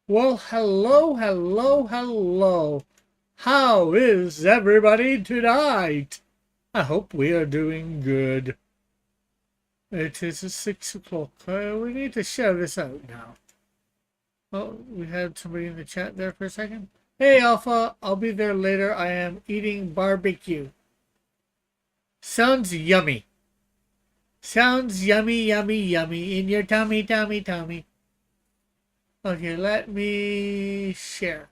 Well, hello, hello, hello. How is everybody tonight? I hope we are doing good. It is 6 o'clock. We need to share this out now. Oh, we had somebody in the chat there for a second. Hey, Alpha, I'll be there later. I am eating barbecue. Sounds yummy. Sounds yummy, yummy, yummy in your tummy, tummy, tummy. Okay, let me share.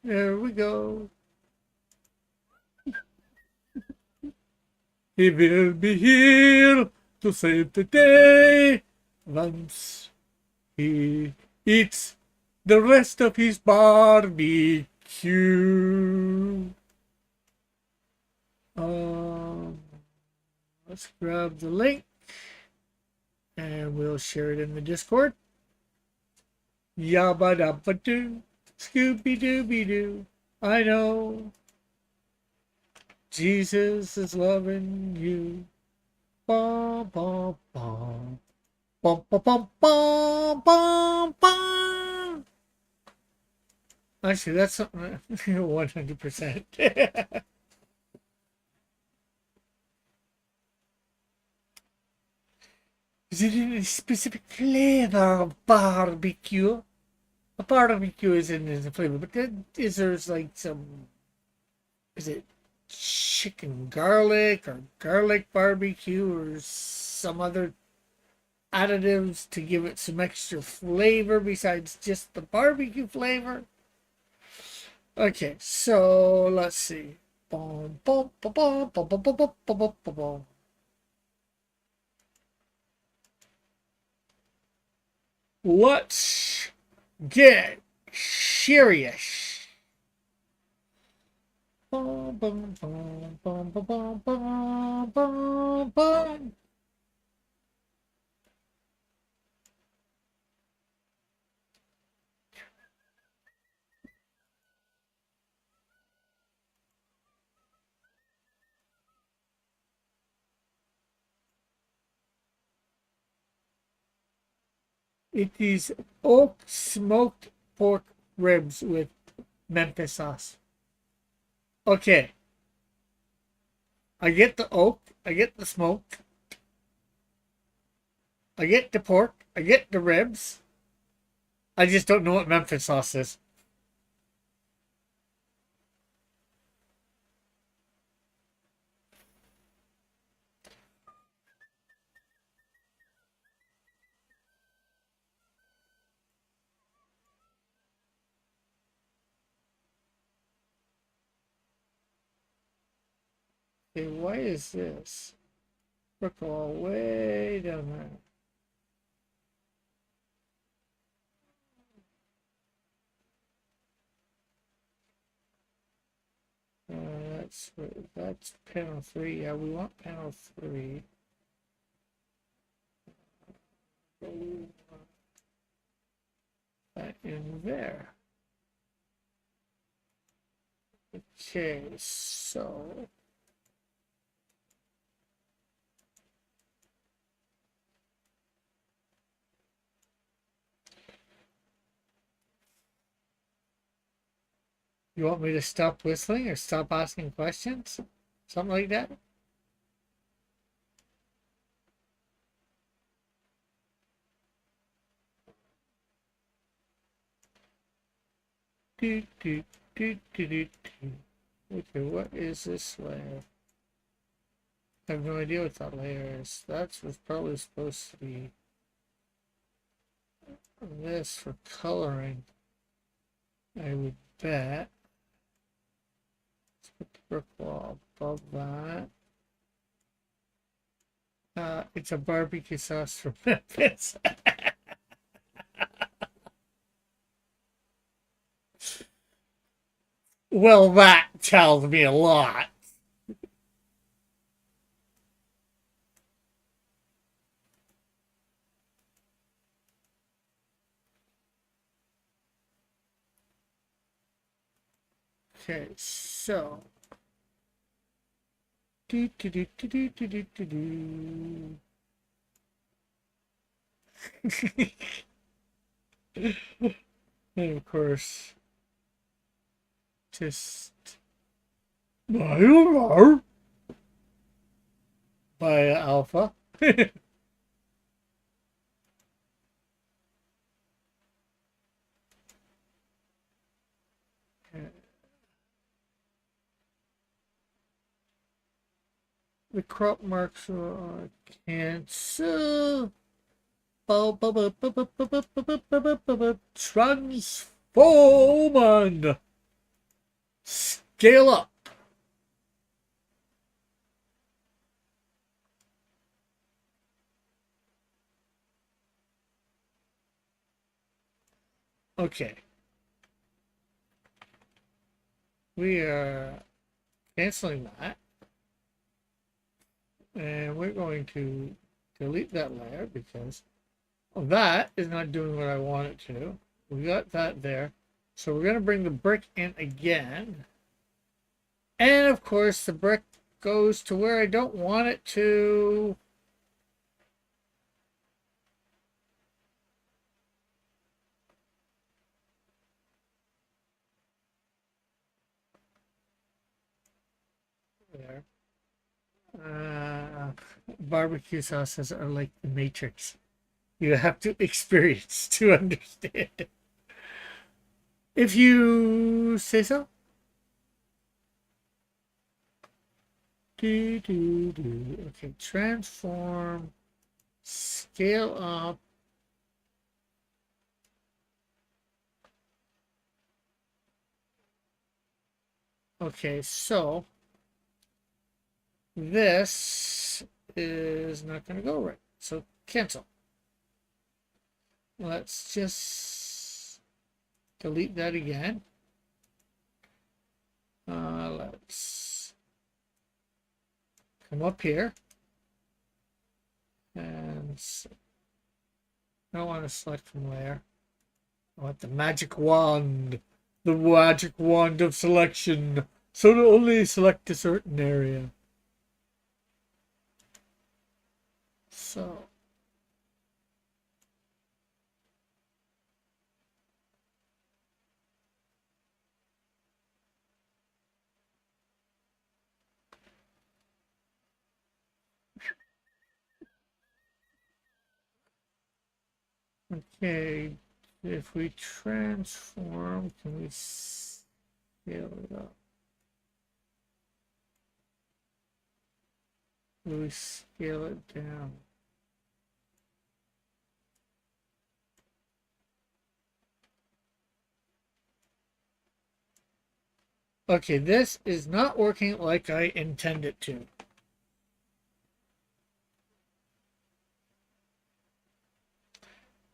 There we go. He will be here to save the day once he eats the rest of his barbecue. Um, let's grab the link and we'll share it in the Discord. Yabba dabba doo, Scooby Dooby Doo. I know Jesus is loving you. Bum, bum, bum. Bum, bum, bum, bum, bum, bum. Actually, that's 100%. Is it in a specific flavor of barbecue? A barbecue is in a flavor, but then is there's like some, is it chicken garlic or garlic barbecue or some other additives to give it some extra flavor besides just the barbecue flavor? Okay, so let's see. Boom, boom, boom, boom, boom, boom, boom, boom, boom, boom, boom. Let's get serious. Boom, boom, boom, boom, boom, boom, boom, boom, boom. It is oak smoked pork ribs with Memphis sauce. Okay, I get the oak, I get the smoked, I get the pork, I get the ribs. I just don't know what Memphis sauce is. Okay, why is this? Look all way down there. That's panel 3. Yeah, we want panel 3. That in there. Okay, so you want me to stop whistling or stop asking questions? Something like that? Do, do, do, do, do, do. Okay, what is this layer? I have no idea what that layer is. That was probably supposed to be this for coloring. I would bet. Let's put the brick wall above that. It's a barbecue sauce from Memphis. Well, that tells me a lot. Okay, so. Do, do, do, do, do, do, do, do, do. And of course, just I don't know by Alpha. The crop marks are cancel. Transform. Scale up. Okay. We are canceling that. And we're going to delete that layer because that is not doing what I want it to. We got that there. So we're going to bring the brick in again. And of course, the brick goes to where I don't want it to. There. Barbecue sauces are like the Matrix. You have to experience to understand. If you say so. Okay, transform, scale up. Okay, so this is not going to go right. So cancel. Let's just delete that again. Let's come up here. And I don't want to select from layer. I want the magic wand. The magic wand of selection. So to only select a certain area. So. Okay, if we transform, can we scale it up? Do we scale it down? Okay, this is not working like I intend it to.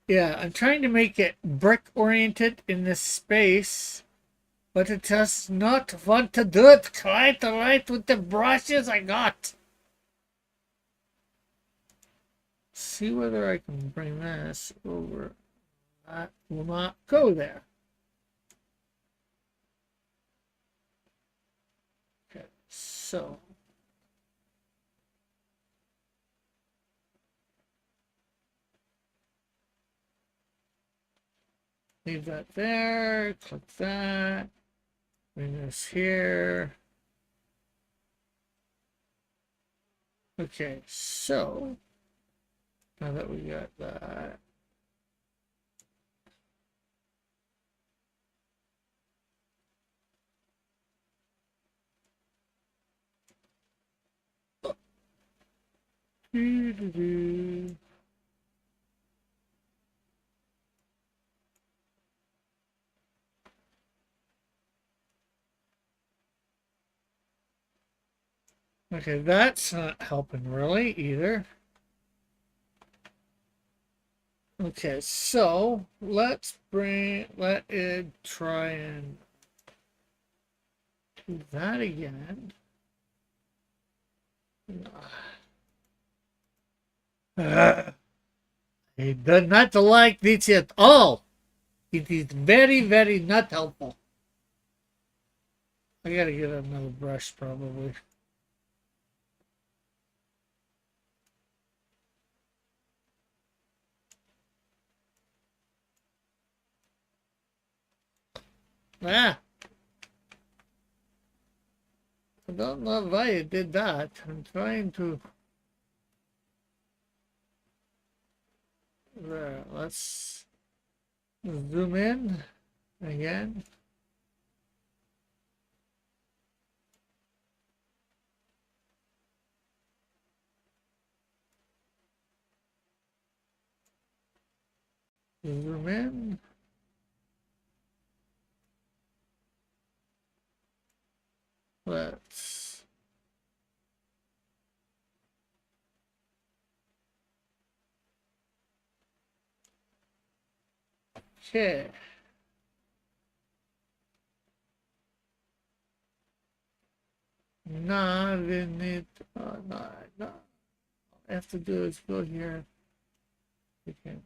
Yeah, I'm trying to make it brick oriented in this space, but it does not want to do it quite right with the brushes I got. See whether I can bring this over. That will not go there. Okay, so leave that there, click that, bring this here. Okay, so now that we got that, okay, that's not helping really either. Okay, so let it try and do that again. It does not like this at all. It is very, very not helpful. I gotta get another brush probably. Ah! I don't know why it did that. I'm trying to... There, let's zoom in again. Zoom in. Let's... Okay. Not in it. No. All I have to do is go here. We can...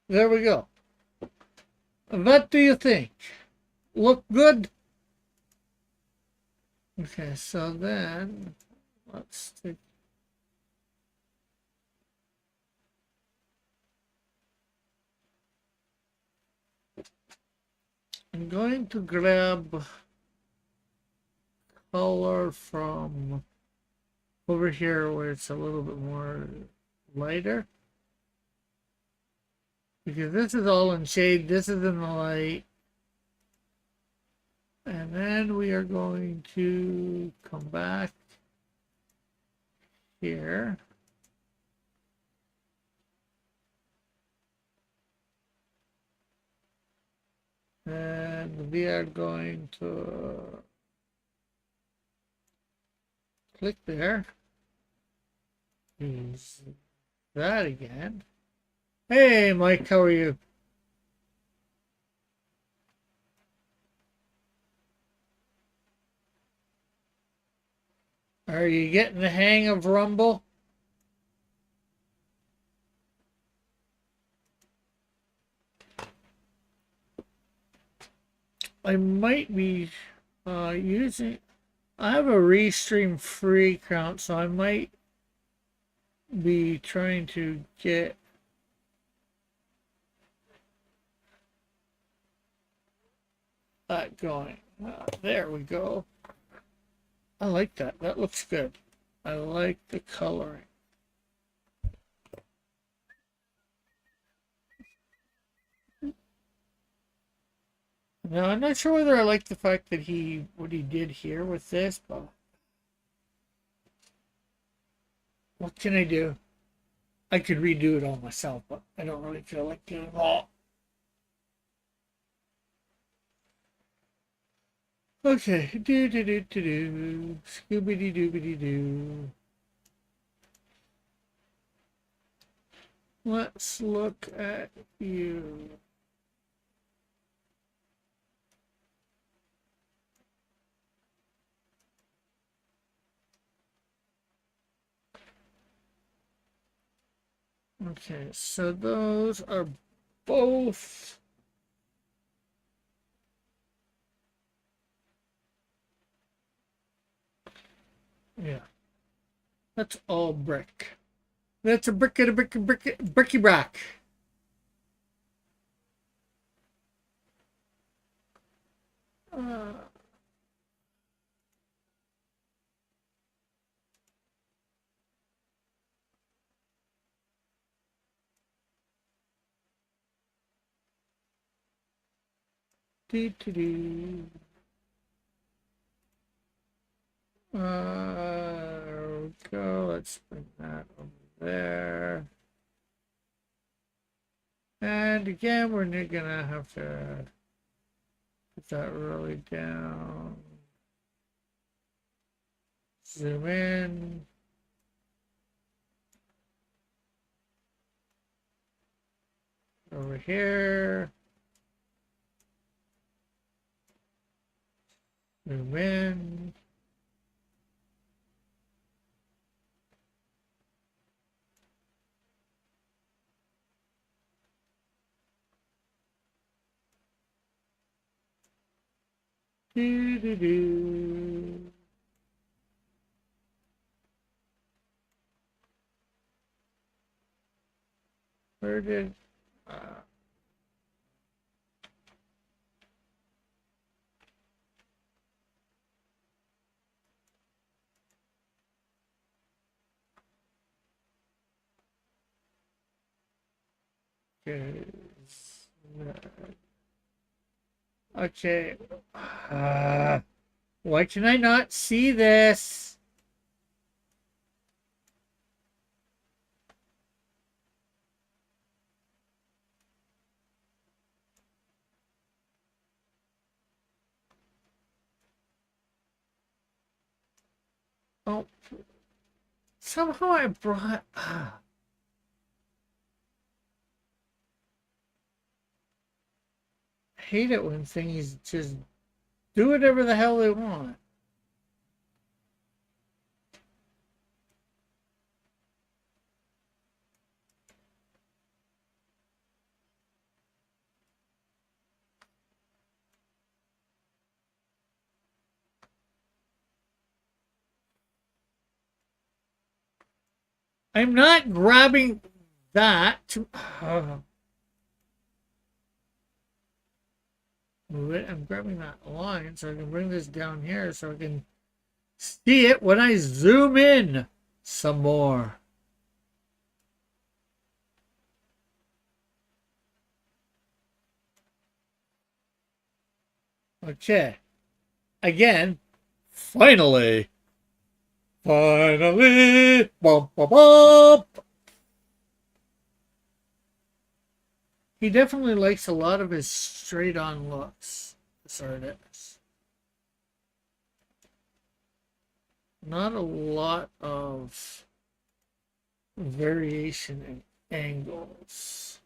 There we go. What do you think? Look good? Okay, so then let's take... I'm going to grab color from over here where it's a little bit more lighter. Because this is all in shade, this is in the light. And then we are going to come back here. And we are going to click there. Use that again. Hey, Mike, how are you? Are you getting the hang of Rumble? I might be using... I have a Restream free account, so I might be trying to get that going. There we go. I like that. That looks good. I like the coloring. Now, I'm not sure whether I like the fact that what he did here with this, but what can I do? I could redo it all myself, but I don't really feel like doing it all. Okay, Scooby Dooby Doo. Let's look at you. Okay, so those are both... Yeah. That's all brick. That's a bricky-brack. Uh, There we go. Let's bring that over there. And again, we're gonna have to put that really down. Zoom in. Over here. Zoom in. Do, do, do. Where did... okay. Okay. Why can I not see this? Oh. Somehow I brought... I hate it when things just do whatever the hell they want. I'm not grabbing that to... move it. I'm grabbing that line so I can bring this down here so I can see it when I zoom in some more. Okay. Again, finally. Finally. Bump, bump, bump. He definitely likes a lot of his straight-on looks, this artist. Not a lot of variation in angles.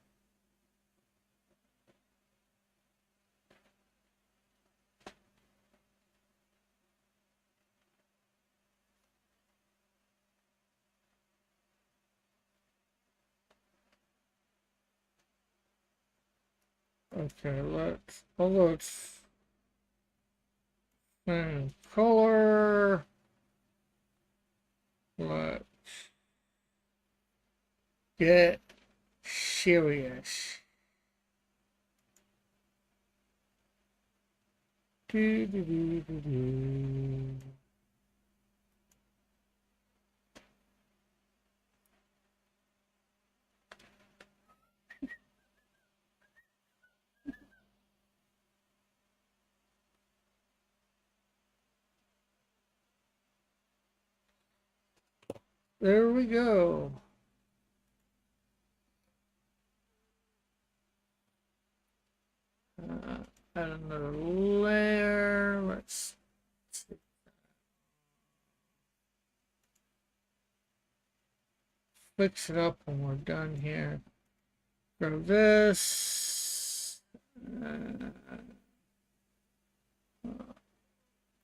Okay, let's color. Let's get serious. Do, do, do, do, do. There we go. Add another layer. Let's fix it up when we're done here. Grab this.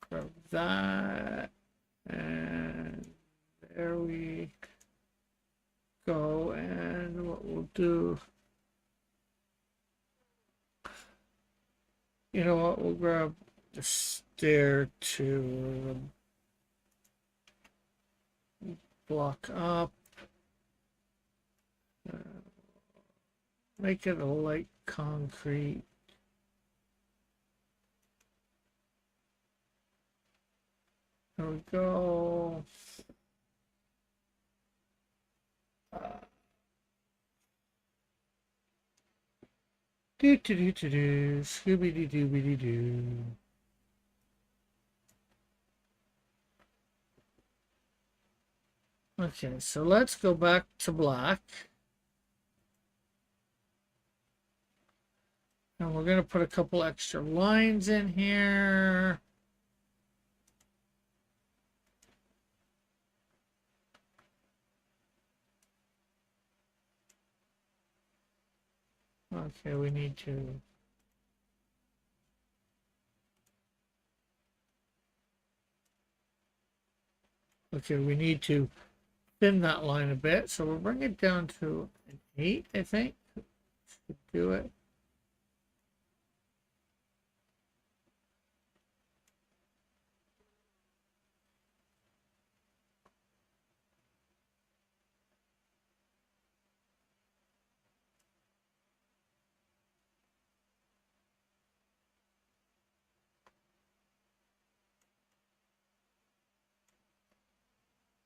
Grab that. And there we go. And what we'll do, you know what, we'll grab the stair to block up. Make it a light concrete. There we go. Do do do do do, Scooby doo dooby doo. Okay, so let's go back to black. And we're going to put a couple extra lines in here. Okay, we need to... Okay, we need to thin that line a bit. So we'll bring it down to an 8, I think. Should do it.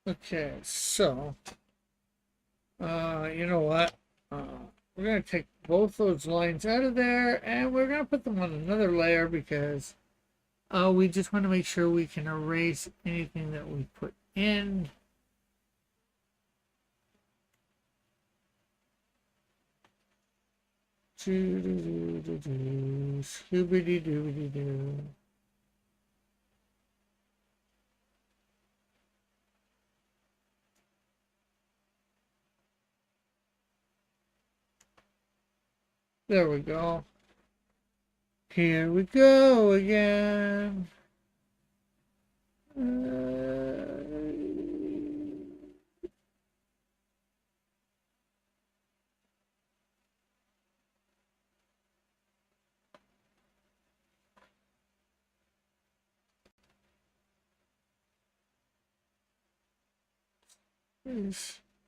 Okay, so, you know what? We're going to take both those lines out of there, and we're going to put them on another layer because we just want to make sure we can erase anything that we put in. Scooby-doo-doo-doo-doo. There we go. Here we go again.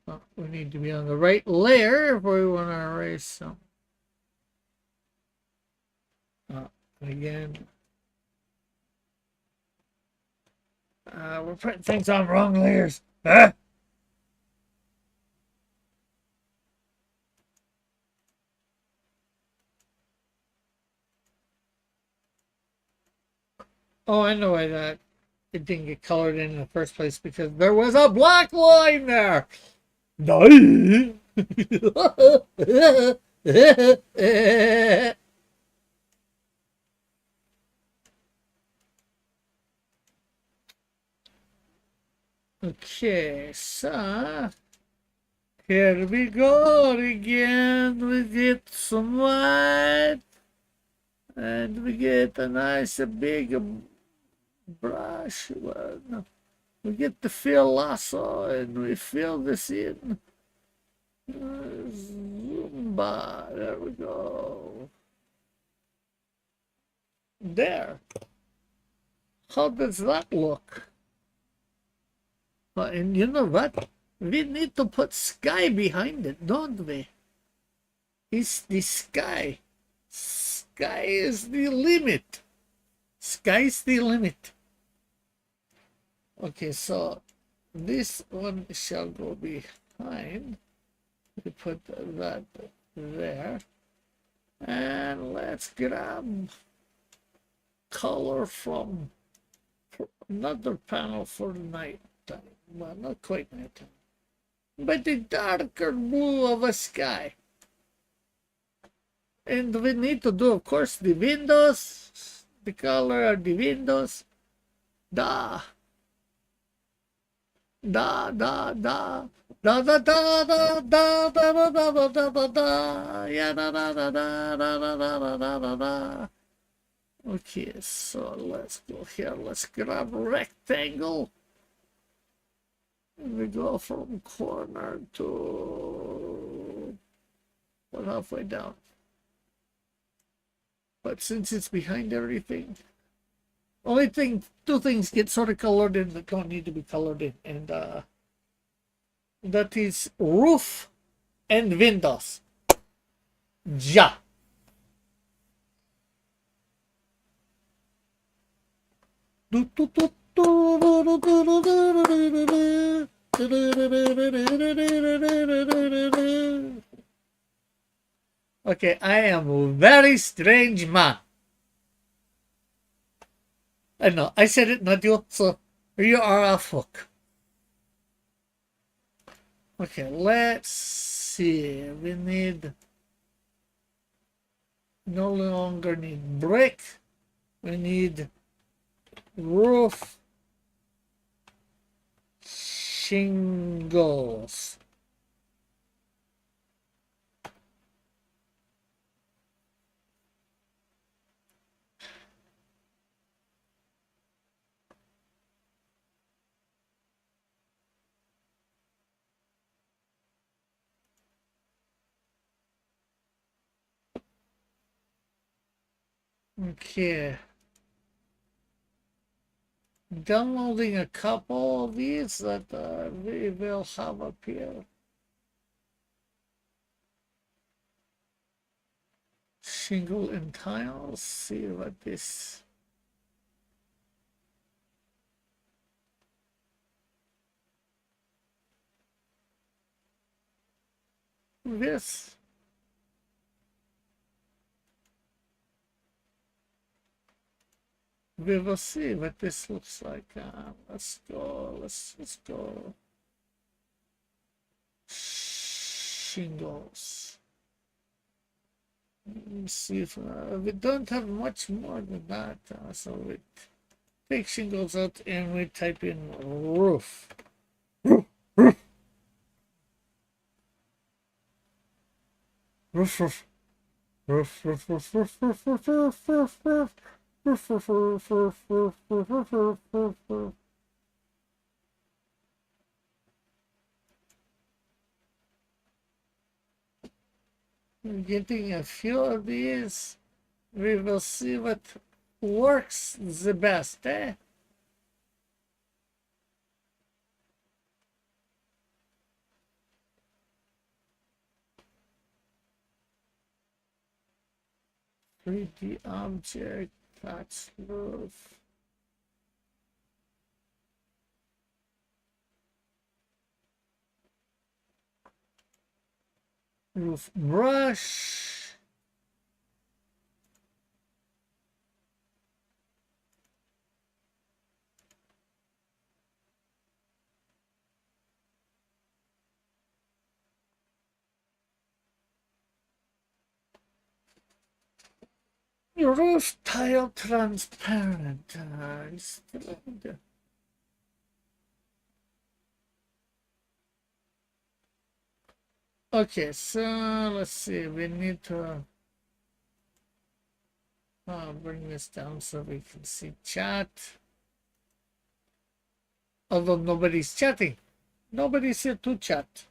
Oh, we need to be on the right layer if we want to erase some. Again. We're putting things on wrong layers. Ah! Oh, I know why that it didn't get colored in the first place because there was a black line there. Okay, so here we go again. We get some white and we get a nice big brush. Well, we get the fill lasso and we fill this in. Zumba, there we go. There. How does that look? And you know what? We need to put sky behind it, don't we? It's the sky. Sky is the limit. Sky's the limit. Okay, so this one shall go behind. We put that there. And let's grab color from another panel for night time. Well, not quite night time. But the darker blue of a sky. And we need to do, of course, the windows. The color of the windows. Da. Da, da, da. Da da da da da da da da da da da. Yeah, da da da da da da da da da da. Okay, so let's go here. Let's grab a rectangle. And we go from corner to about halfway down. But since it's behind everything, only thing, two things get sort of colored in that don't need to be colored in, and that is roof and windows. Ja. Okay, I am a very strange man. I know, I said it, not you, so you are a fuck. Okay, let's see. We need no longer need brick. We need roof shingles. Okay. Downloading a couple of these that we will have up here. Shingle and tiles. See what this. this. We will see what this looks like. Let's go. Let's go. Shingles. Let me see if we don't have much more than that. So we take shingles out and we type in roof. Roof. Roof. Roof. Roof. Roof. Roof. Roof. Roof. Roof. Roof. Roof. Roof. Getting a few of these, we will see what works the best, eh? Pretty object, touch roof. Roof brush. Roof tile transparent. Okay, so let's see. We need to bring this down so we can see chat. Although nobody's chatting. Nobody's here to chat.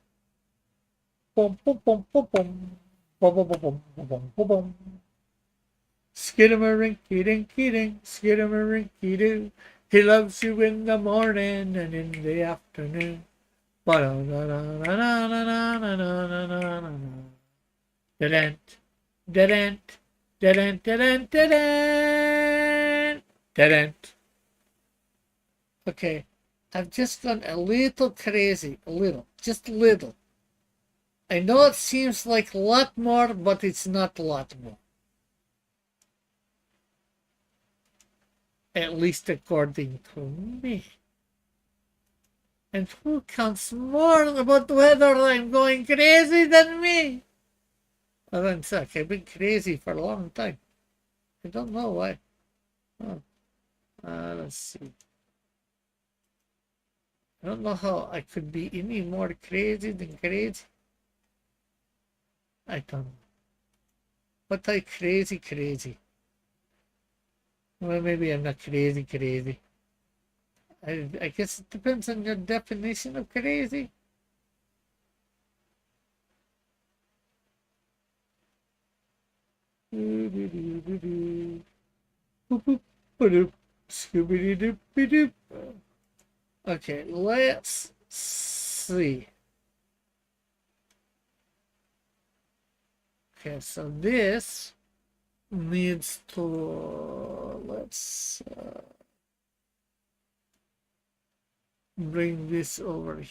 Boom, boom, boom, boom, boom. Boom, boom, boom, boom, boom, boom, boom. Skidamarinky dinky dink, skidamarinky doo. He loves you in the morning and in the afternoon. Dead-end, dead-end, dead-end, dead-end, dead-end, dead-end. Okay, I've just gone a little crazy, a little, just a little. I know it seems like a lot more, but it's not a lot more. At least according to me. And who counts more about whether I'm going crazy than me? Well, in fact, I've been crazy for a long time. I don't know why. Oh. Let's see. I don't know how I could be any more crazy than crazy. I don't know. What I crazy? Well, maybe I'm not crazy. I guess it depends on your definition of crazy. Scooby-Doo. Okay, let's see. Okay, so this needs to, let's bring this over here.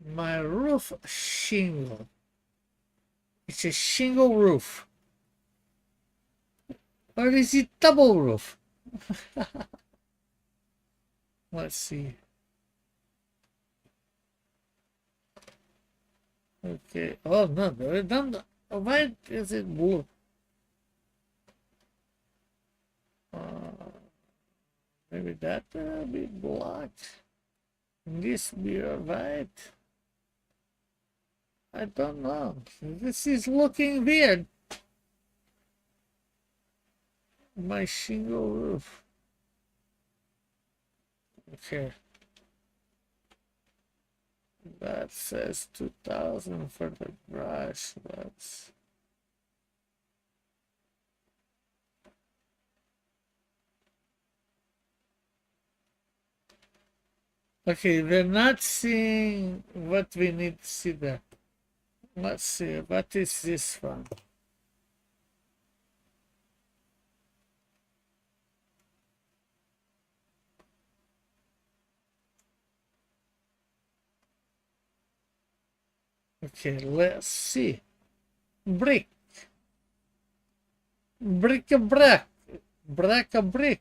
My roof shingle. It's a shingle roof. Or is it double roof? Let's see. Okay. Oh no, why is it blue? Maybe that be black. This be white. I don't know. This is looking weird. My shingle roof. Okay. That says 2000 for the brush. That's Okay, we're not seeing what we need to see there. Let's see, what is this one? Okay, let's see. Brick. Bric-a-brac. Brac-a-brick.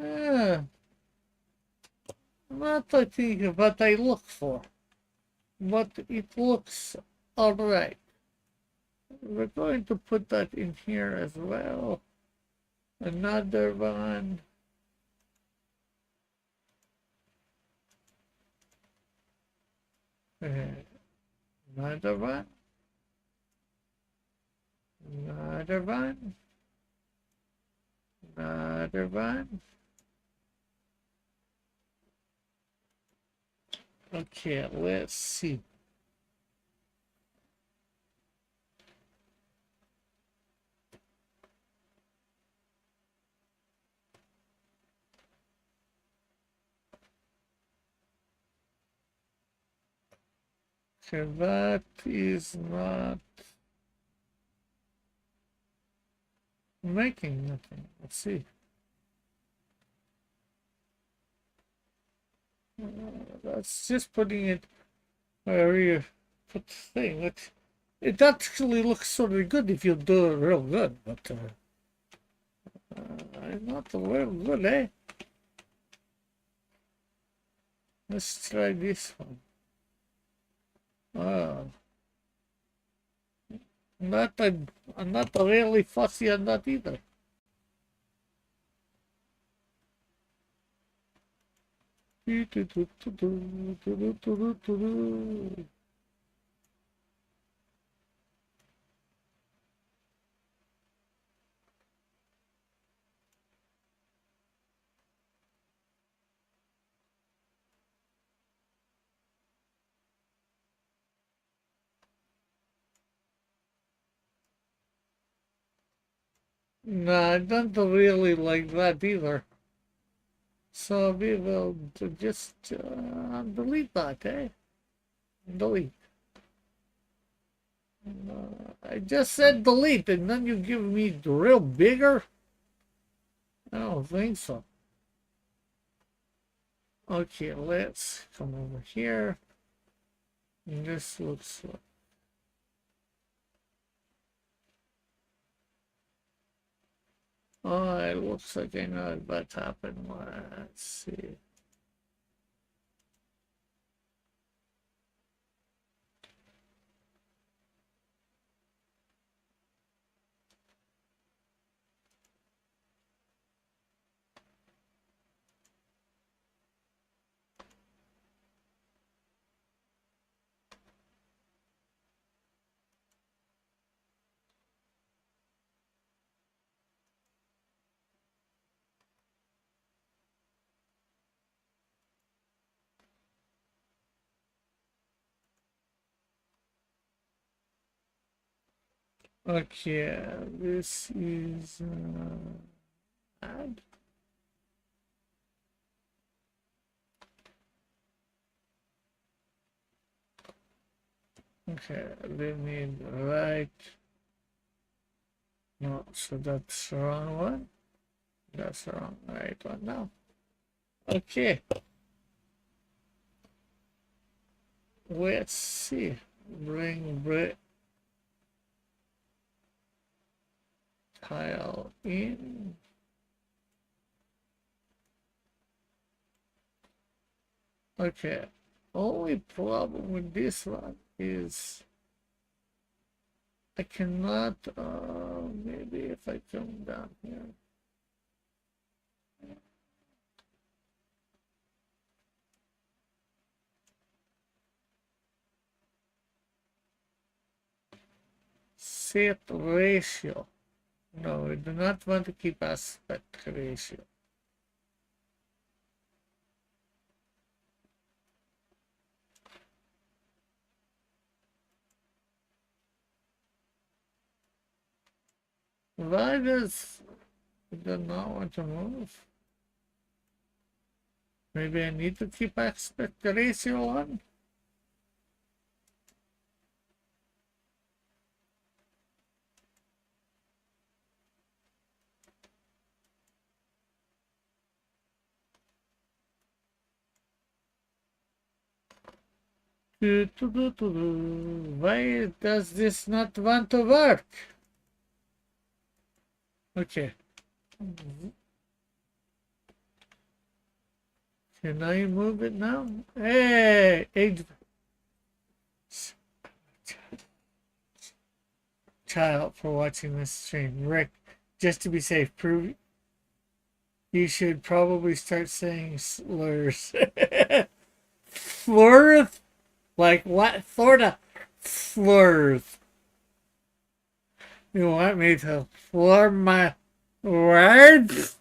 Ah, not I think what I look for, but it looks alright. We're going to put that in here as well. Another one. Another one. Another one. Another one. Okay, let's see. Okay, that is not making nothing. Let's see. That's just putting it where you put the thing. It actually looks sort of good if you do it real good, but not real good, eh? Let's try this one. Oh, I'm not really fussy on that either. No, I don't really like that either. So we will just delete that, eh? Delete. I just said delete, and then you give me the real bigger? I don't think so. Okay, let's come over here. And this looks like... Oh, it looks like I know what happened. Let's see. Okay, this is add. Okay, we need right. No, so that's the wrong one. That's the wrong right one now. Okay. Let's see. Bring brick tile in. Okay. Only problem with this one is I cannot, maybe if I come down here. Set ratio. No, we do not want to keep aspect ratio. Why does it do not want to move? Maybe I need to keep aspect ratio on? Why does this not want to work? Okay. Can I move it now? Hey, child for watching this stream. Rick, just to be safe, prove you should probably start saying slurs. Flirth? Like what sort of slurs? You want me to slur my words?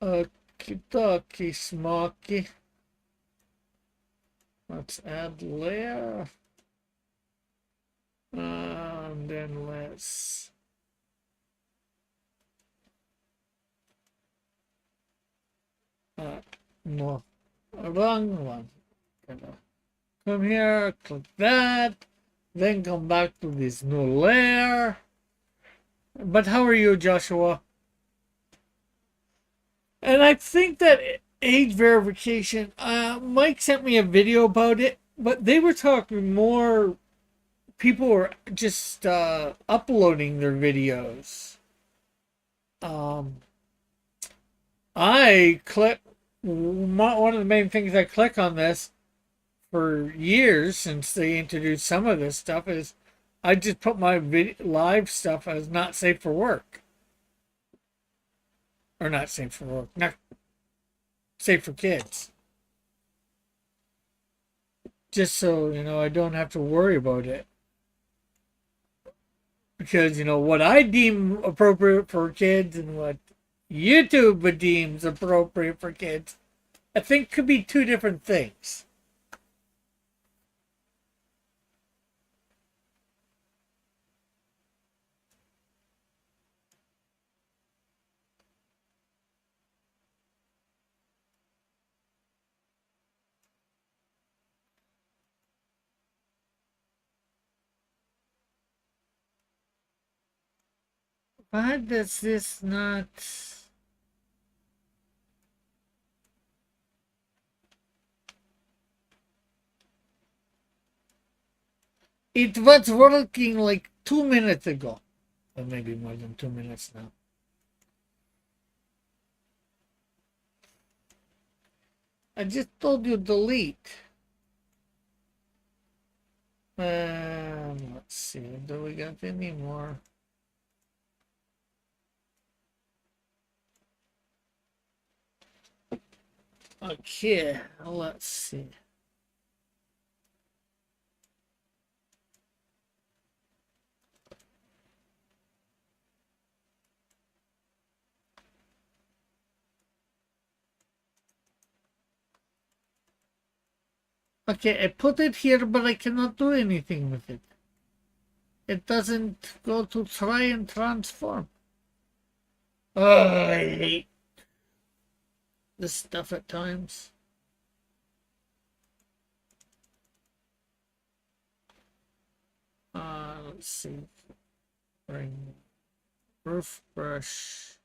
Okie dokie, smoky. Let's add layer. And then let's no, wrong one. Come here, click that, then come back to this new layer. But how are you, Joshua? And I think that age verification, Mike sent me a video about it, but they were talking more, people were just uploading their videos. I click, one of the main things I click on this for years since they introduced some of this stuff is I just put my live stuff as not safe for work. Or not safe for work, not safe for kids. Just so, you know, I don't have to worry about it. Because, you know, what I deem appropriate for kids and what YouTube deems appropriate for kids, I think could be two different things. Why does this not... It was working like 2 minutes ago. Or maybe more than 2 minutes now. I just told you delete. Let's see. Do we got any more? Okay, let's see. Okay, I put it here, but I cannot do anything with it. It doesn't go to try and transform. Oh, I hate this stuff at times. Let's see. Bring roof brush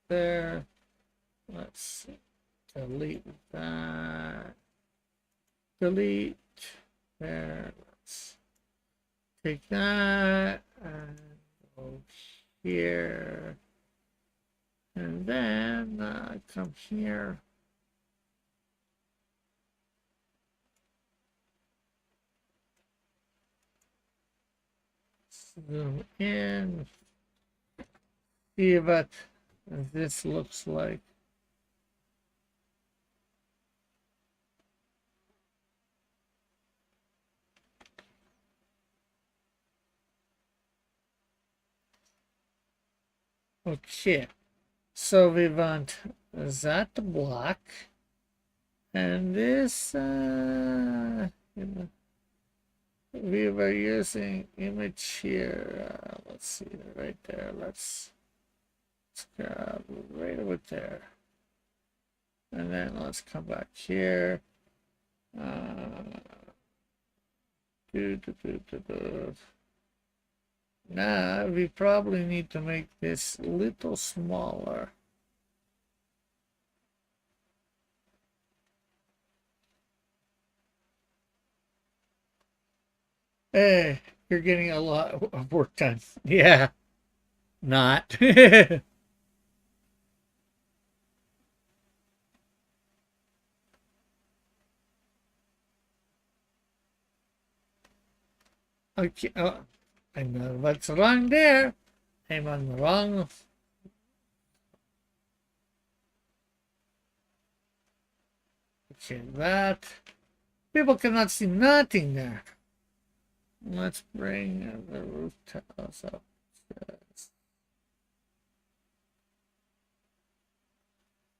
there. Let's see. Delete that. Delete there. Let's take that and go here. And then come here. Zoom in. See what this looks like. Okay, so we want that block and this we were using image here. Let's see, right there. Let's grab right over there, and then let's come back here. Now we probably need to make this a little smaller. Hey, you're getting a lot of work done. Yeah, not. Okay, oh, I know what's wrong there. I'm on the wrong. Okay, that. People cannot see nothing there. Let's bring the roof tiles up.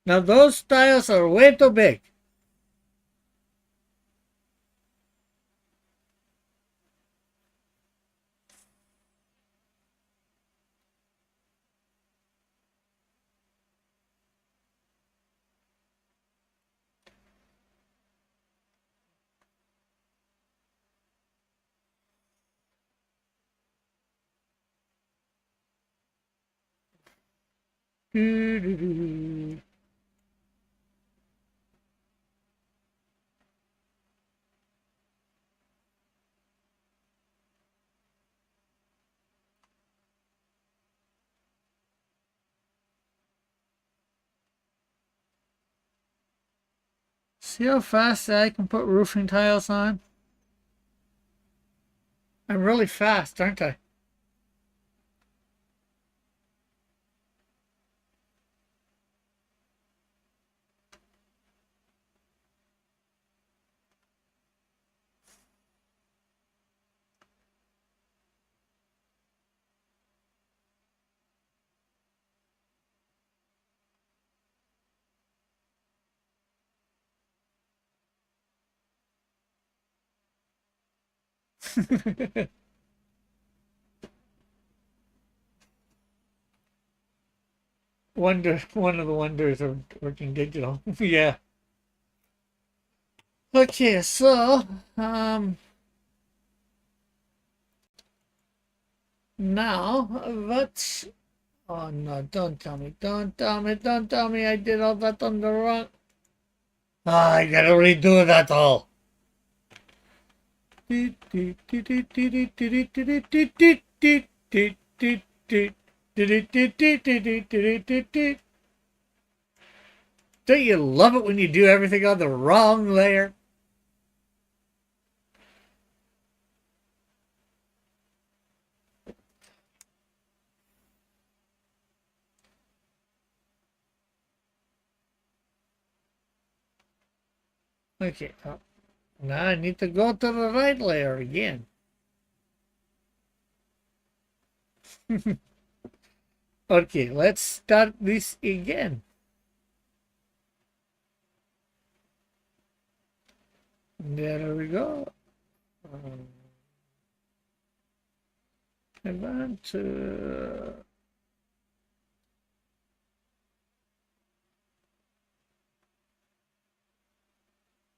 Now those tiles are way too big. Doo-doo-doo. See how fast I can put roofing tiles on? I'm really fast, aren't I? One of the wonders of working digital. Yeah. Okay, so now let's. Oh no! Don't tell me! Don't tell me! Don't tell me! I did all that on the wrong. Ah, I gotta redo that all. Don't you love it when you do everything on the wrong layer? Okay, now I need to go to the right layer again. Okay, let's start this again. There we go. I want to.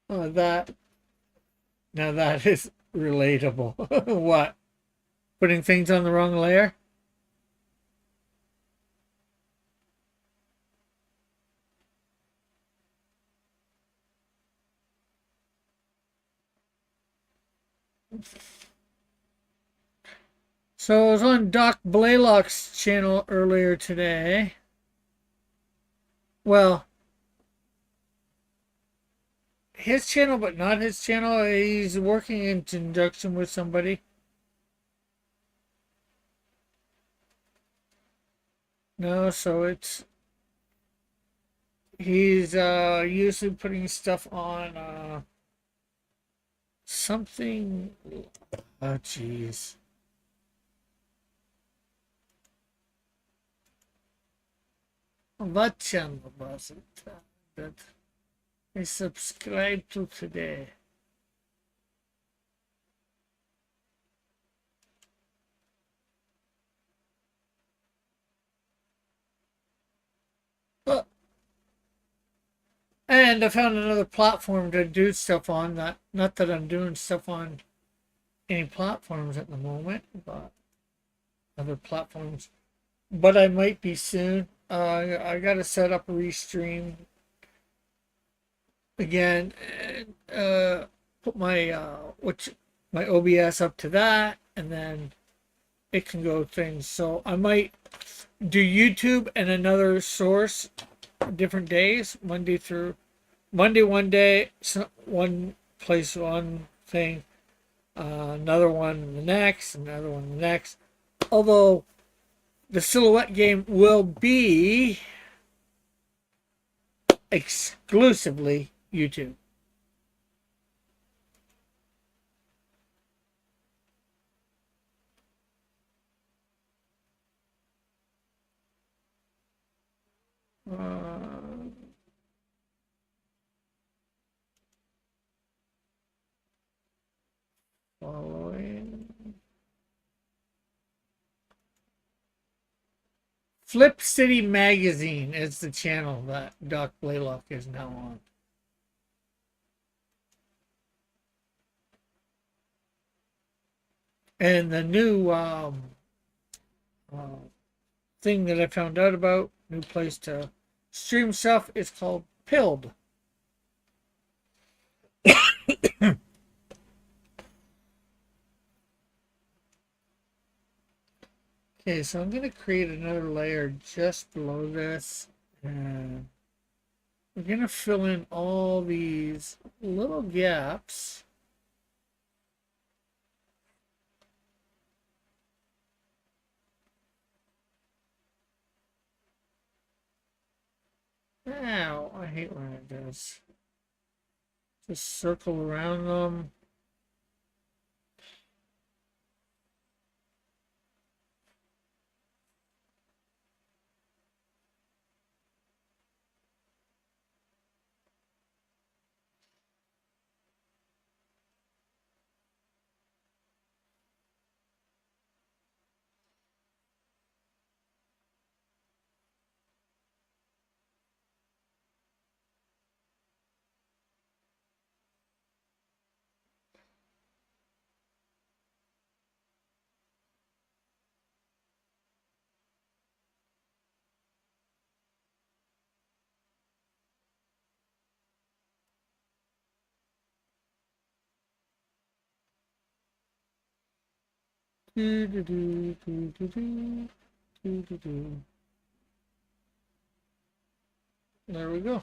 Oh, that. Now that is relatable. What? Putting things on the wrong layer? So I was on Doc Blaylock's channel earlier today. Well, his channel, but not his channel. He's working in conjunction with somebody. No, so it's he's usually putting stuff on something. Oh, jeez. What channel was it that I subscribed to today? Oh, and I found another platform to do stuff on. That not that I'm doing stuff on any platforms at the moment, but other platforms. But I might be soon. I got to set up a restream again and put my my OBS up to that, and then it can go things. So I might do YouTube and another source different days, Monday one day, one place, one thing, another one the next, another one the next. Although the silhouette game will be exclusively YouTube. Uh, Following. Flip City Magazine is the channel that Doc Blaylock is now on. And the new uh, thing that I found out about, new place to stream stuff, is called Pilled. Okay, so I'm going to create another layer just below this. And we're going to fill in all these little gaps. Ow, I hate when it does. Just circle around them. Do, do, do, do, do, do, do, do, do. There we go.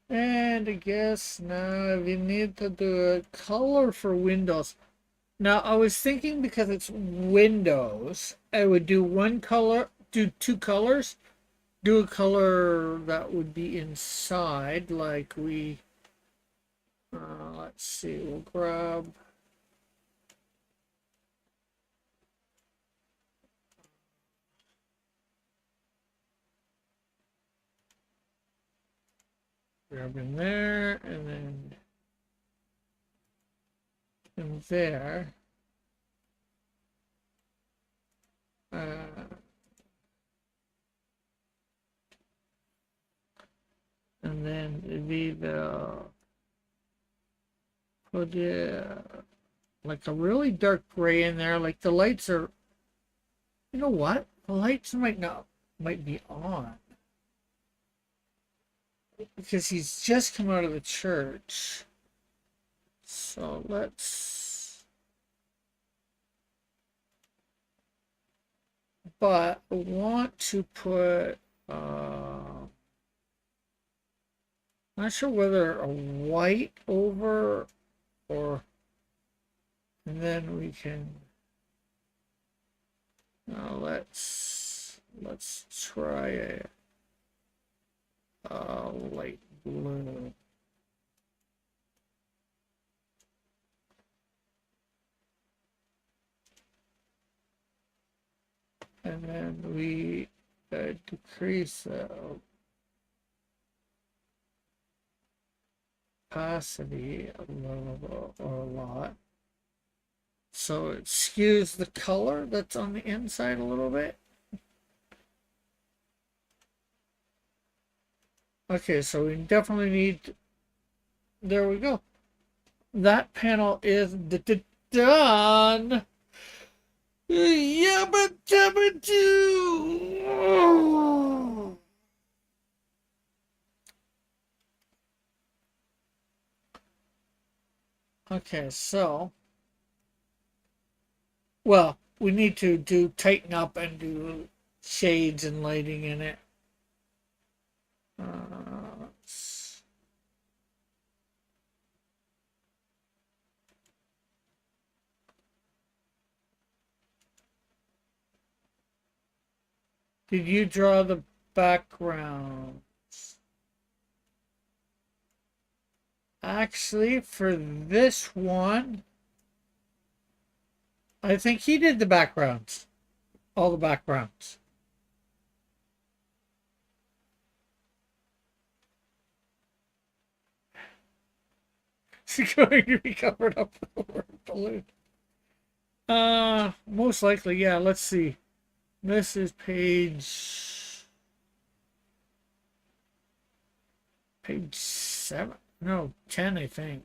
And I guess now we need to do a color for Windows. Now I was thinking because it's Windows, I would do one color, do two colors, do a color that would be inside, like let's see, we'll grab in there, and then in there. And then put like a really dark gray in there. Like the lights are, you know what? The lights might be on because he's just come out of the church. So but I want to put, not sure whether a white over or, and then we can, let's try a light blue. And then we decrease opacity a little or a lot. So it skews the color that's on the inside a little bit. Okay, so we definitely need, there we go. That panel is done. Yabba dabba doo. Okay, so, well, we need to tighten up and do shades and lighting in it. Did you draw the background? Actually, for this one, I think he did the backgrounds. All the backgrounds. It's going to be covered up with the word balloon. Most likely, yeah. Let's see. This is page 7. No, 10, I think.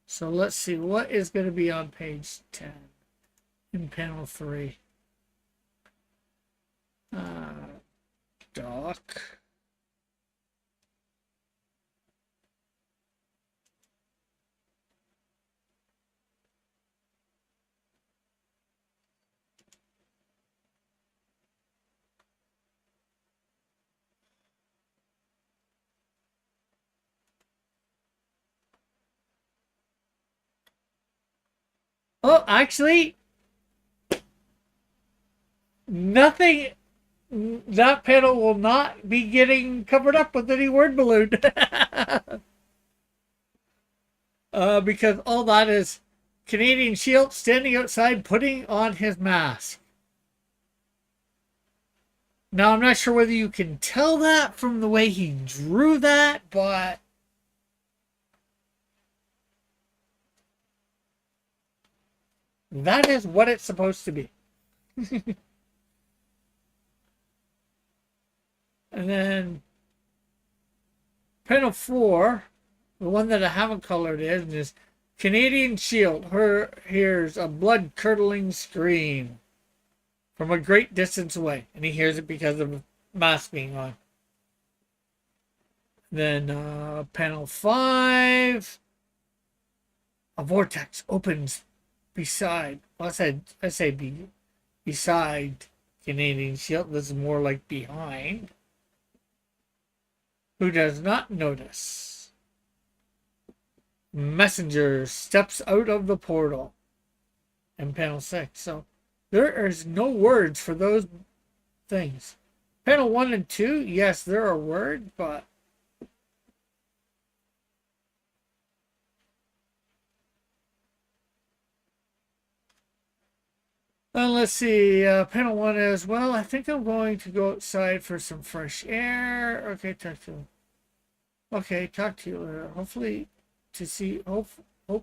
So let's see what is going to be on page 10 in panel 3. Doc. Oh, actually, nothing. That panel will not be getting covered up with any word balloon. Because all that is Canadian Shield standing outside putting on his mask. Now, I'm not sure whether you can tell that from the way he drew that, but that is what it's supposed to be. And then panel 4, the one that I haven't colored in, is Canadian Shield. Here's a blood-curdling scream from a great distance away, and he hears it because of the mask being on. Then panel 5, a vortex opens beside. Well, I say beside Canadian Shield. This is more like behind. Who does not notice? Messenger steps out of the portal in panel 6. So there is no words for those things. Panel 1 and 2, yes, there are words, but let's see, panel 1 as well. I think I'm going to go outside for some fresh air. Okay, talk to you. Okay, talk to you later. Hopefully to see, hope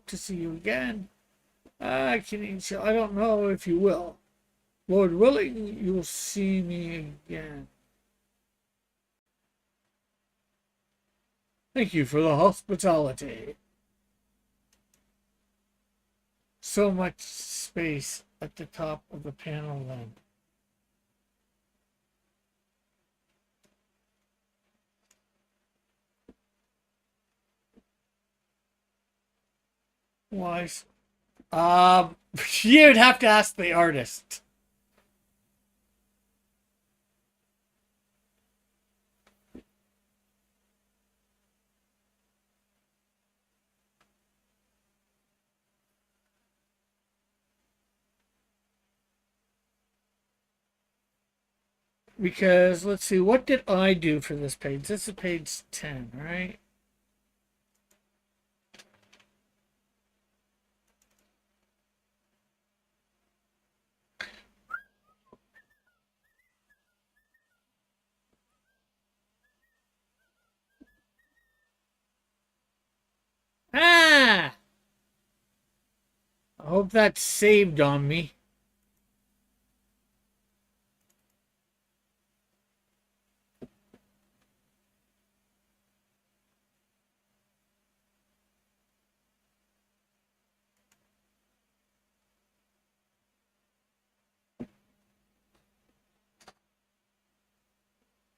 to see you again. I don't know if you will. Lord willing, you'll see me again. Thank you for the hospitality. So much space at the top of the panel then. Why? You'd have to ask the artist. Because, let's see, what did I do for this page? This is page 10, right? hope that's saved on me.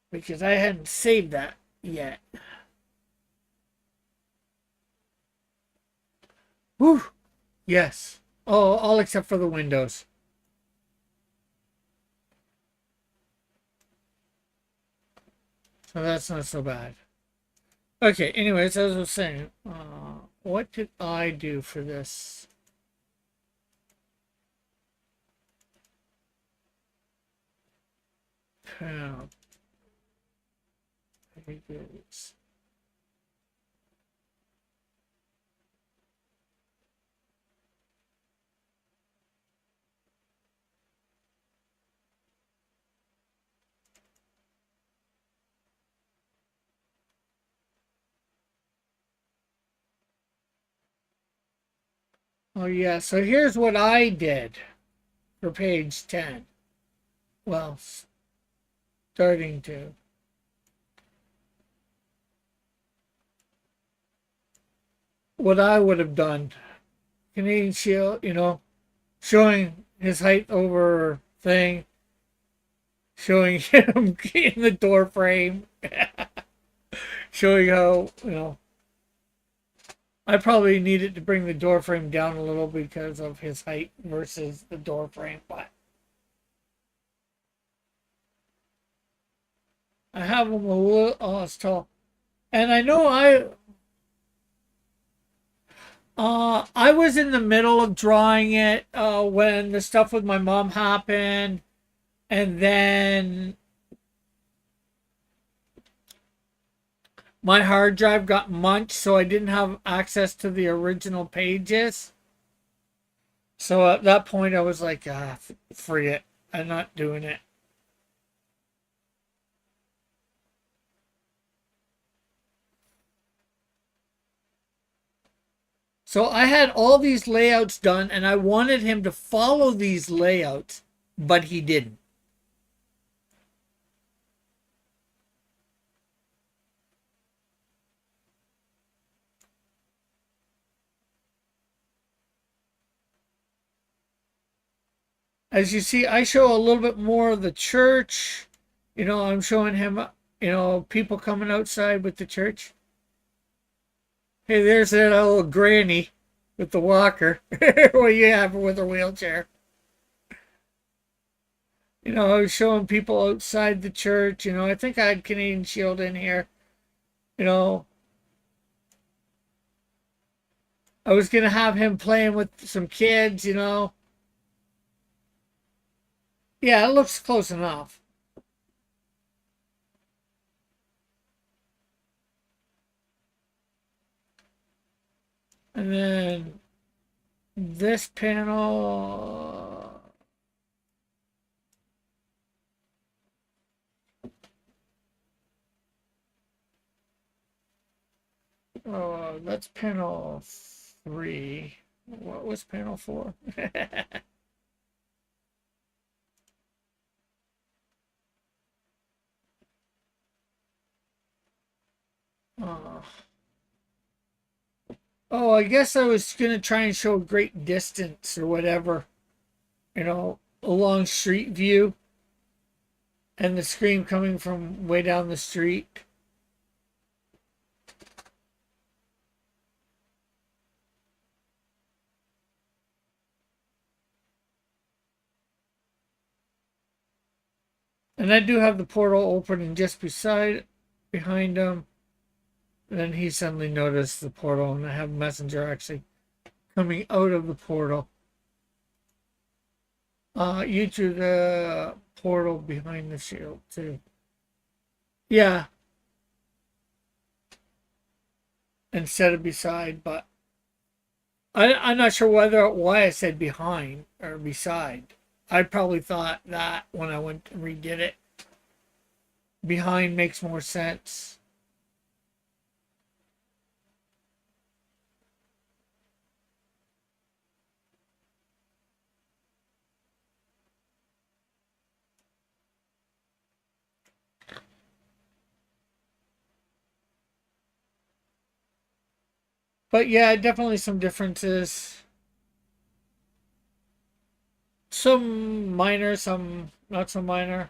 Because I hadn't saved that yet. Whew. Yes. Oh, all except for the windows. So that's not so bad. Okay, anyways, as I was saying, what did I do for this? Panel. Pages. Oh yeah, so here's what I did for page 10. Well, starting to. What I would have done. Canadian Shield, showing his height over thing, showing him in the door frame, showing how, I probably needed to bring the door frame down a little because of his height versus the door frame, but I have him a little tall. And I know I was in the middle of drawing it when the stuff with my mom happened, and then my hard drive got munched, so I didn't have access to the original pages. So at that point, I was like, free it. I'm not doing it. So I had all these layouts done, and I wanted him to follow these layouts, but he didn't. As you see, I show a little bit more of the church. I'm showing him, people coming outside with the church. Hey, there's that old granny with the walker. What you have with her wheelchair. I was showing people outside the church. I think I had Canadian Shield in here. I was going to have him playing with some kids, Yeah, it looks close enough. And then this panel. Oh, that's panel 3. What was panel 4? Oh. Oh, I guess I was going to try and show great distance or whatever, along street view and the scream coming from way down the street. And I do have the portal open and just behind him. Then he suddenly noticed the portal, and I have Messenger actually coming out of the portal. You drew the portal behind the shield too. Yeah. Instead of beside, but I'm not sure why I said behind or beside. I probably thought that when I went and redid it. Behind makes more sense. But yeah, definitely some differences. Some minor, some not so minor.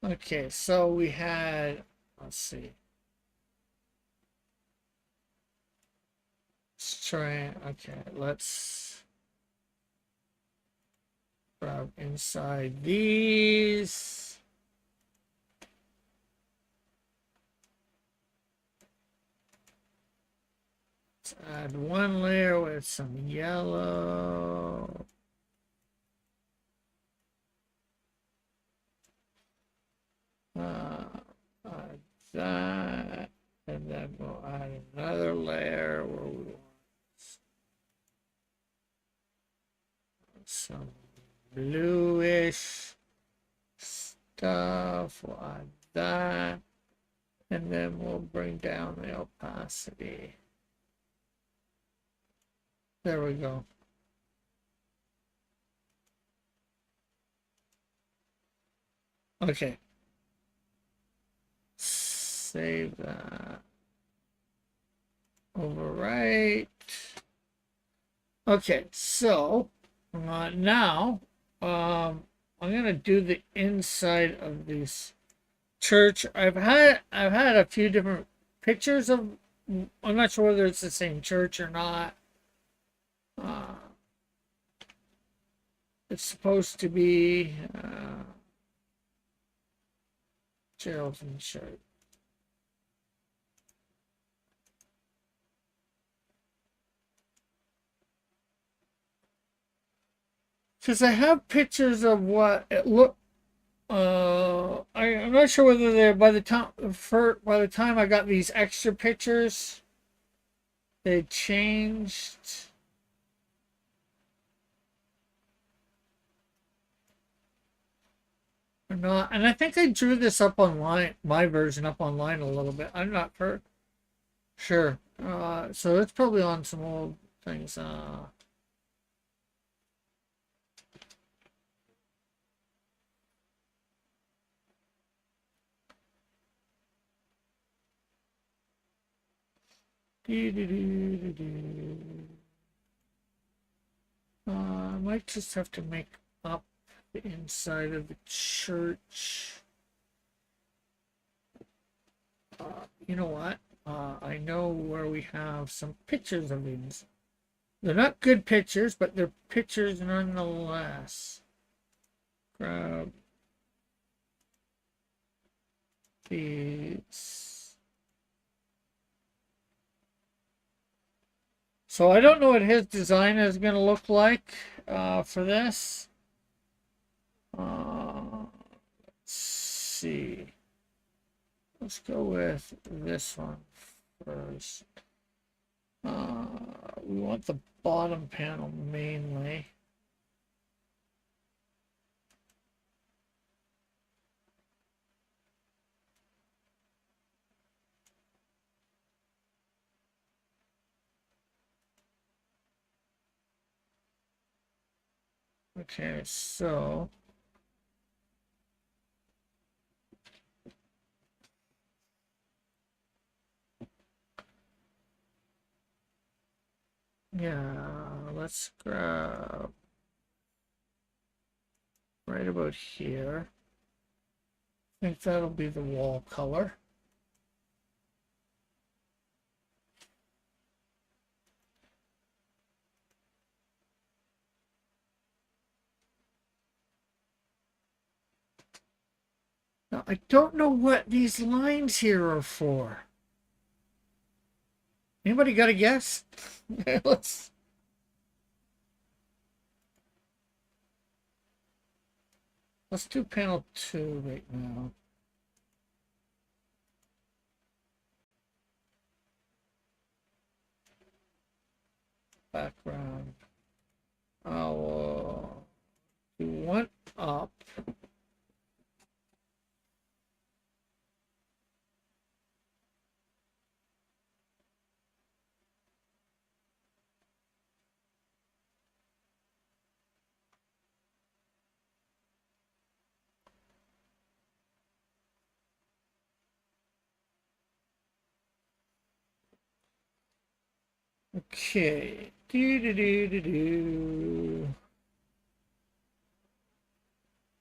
Okay, so we had, let's see. Let's try, okay, let's grab inside these. Let's add one layer with some yellow. Like that. And then we'll add another layer where we want some bluish stuff. We'll add that. And then we'll bring down the opacity. There we go. Okay. Save that. Overwrite. Okay, so now I'm gonna do the inside of this church. I've had a few different pictures of. I'm not sure whether it's the same church or not. It's supposed to be Geraldton Church. Because I have pictures of what it looked. I'm not sure whether they're by the time I got these extra pictures, they changed. Or not, and I think I drew this up online, my version up online a little bit. I'm not for sure. So it's probably on some old things. I might just have to make up the inside of the church. You know what? I know where we have some pictures of these. They're not good pictures, but they're pictures nonetheless. Grab these. So I don't know what his design is going to look like for this. Let's see. Let's go with this one first. We want the bottom panel mainly. Okay, so yeah, let's grab right about here. I think that'll be the wall color. Now, I don't know what these lines here are for. Anybody got a guess? Let's do panel 2 right now. Background. I'll do one up. Okay. Do do do do do.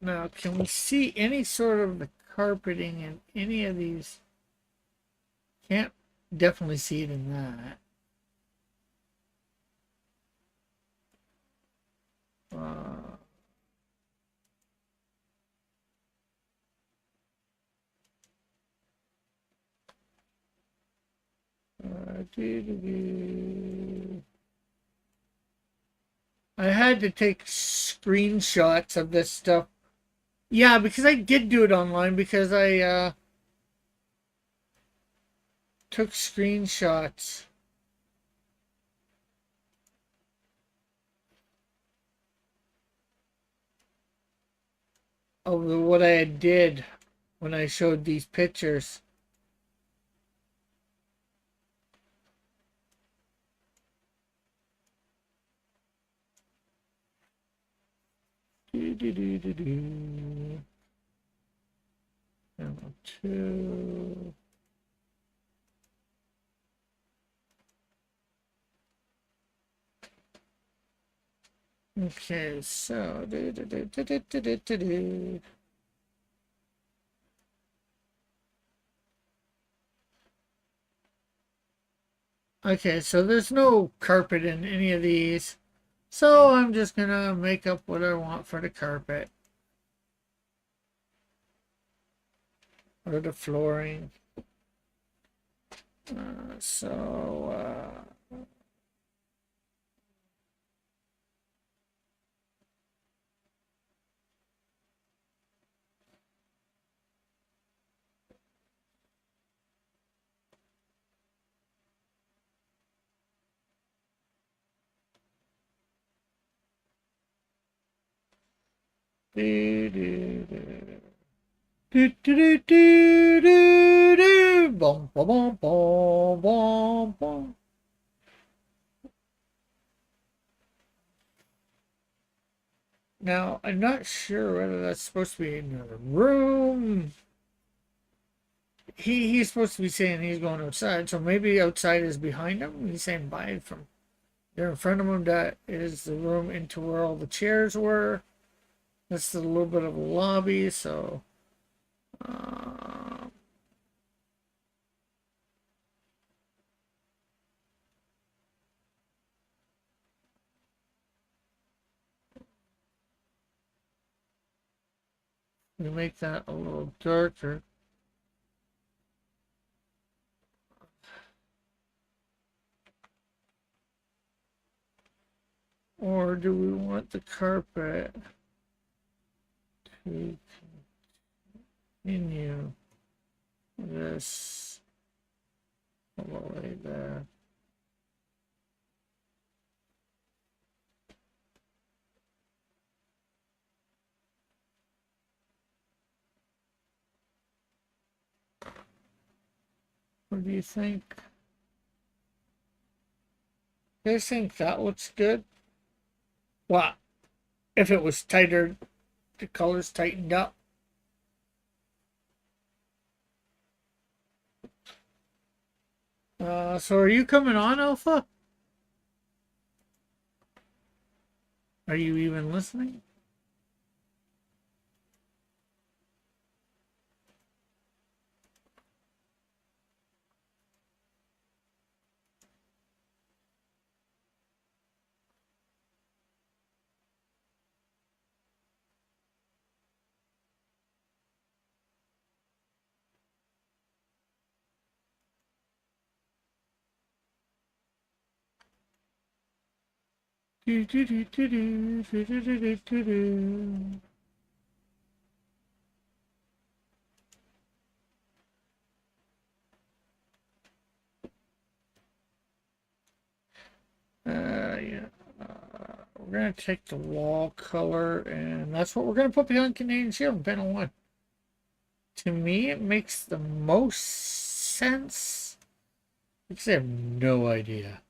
Now, can we see any sort of the carpeting in any of these? Can't definitely see it in that. Uh, do, do, do. I had to take screenshots of this stuff. Yeah, because I did do it online because I took screenshots of what I did when I showed these pictures. Do, do, do, do, do. Channel 2. Okay, so do, do, do, do, do, do, do, do, do. Okay, so there's no carpet in any of these. So I'm just gonna make up what I want for the carpet. Or the flooring. So do, do, do. Do, do, do, do, do, do. Bum, bum, bum, bum, bum, bum. Now, I'm not sure whether that's supposed to be in another room. He's supposed to be saying he's going outside, so maybe outside is behind him. He's saying bye from there in front of him. That is the room into where all the chairs were. That's a little bit of a lobby, so uh, we make that a little darker. Or do we want the carpet to continue this all the way there? What do you think? You guys think that looks good? Well, if it was tighter, the colors tightened up. So are you coming on, Alpha? Are you even listening? Do, do, do, do, do, do, do, do, do, do. Yeah. We're gonna take the wall color, and that's what we're gonna put behind Canadian Shield, panel 1. To me, it makes the most sense because I have no idea.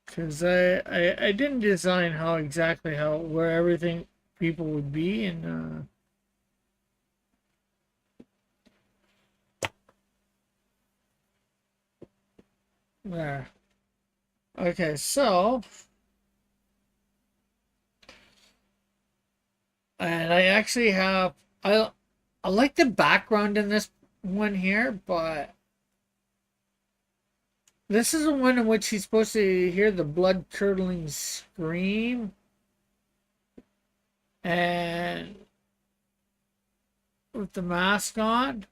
Because I didn't design how exactly how where everything people would be. And there. Okay, so, and I actually have, I like the background in this one here, but this is the one in which he's supposed to hear the blood-curdling scream. And with the mask on.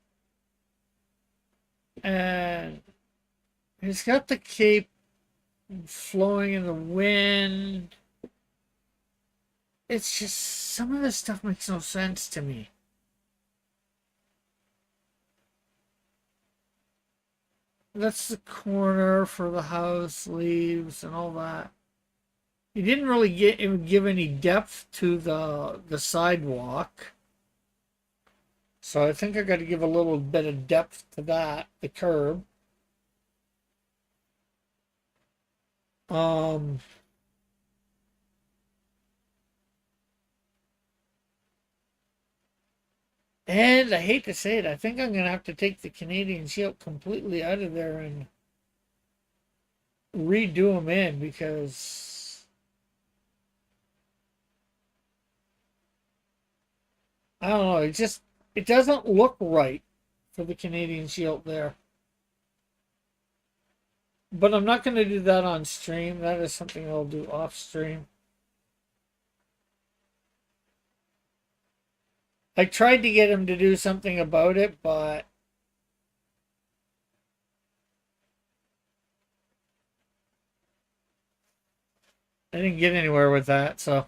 And he's got the cape flowing in the wind. It's just, some of this stuff makes no sense to me. That's the corner for the house, leaves, and all that. He didn't really give any depth to the sidewalk. So I think I got to give a little bit of depth to that, the curb. And I hate to say it, I think I'm going to have to take the Canadian Shield completely out of there and redo them in, because I don't know, it doesn't look right for the Canadian Shield there. But I'm not going to do that on stream. That is something I'll do off stream. I tried to get him to do something about it, but I didn't get anywhere with that, so.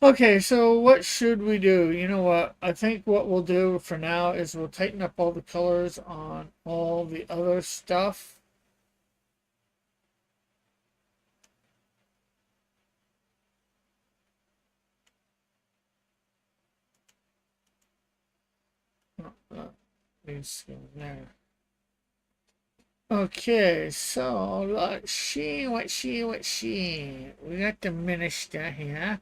Okay, so what should we do? You know what? I think what we'll do for now is we'll tighten up all the colors on all the other stuff. There. Okay, so let's see what we got the Minister here.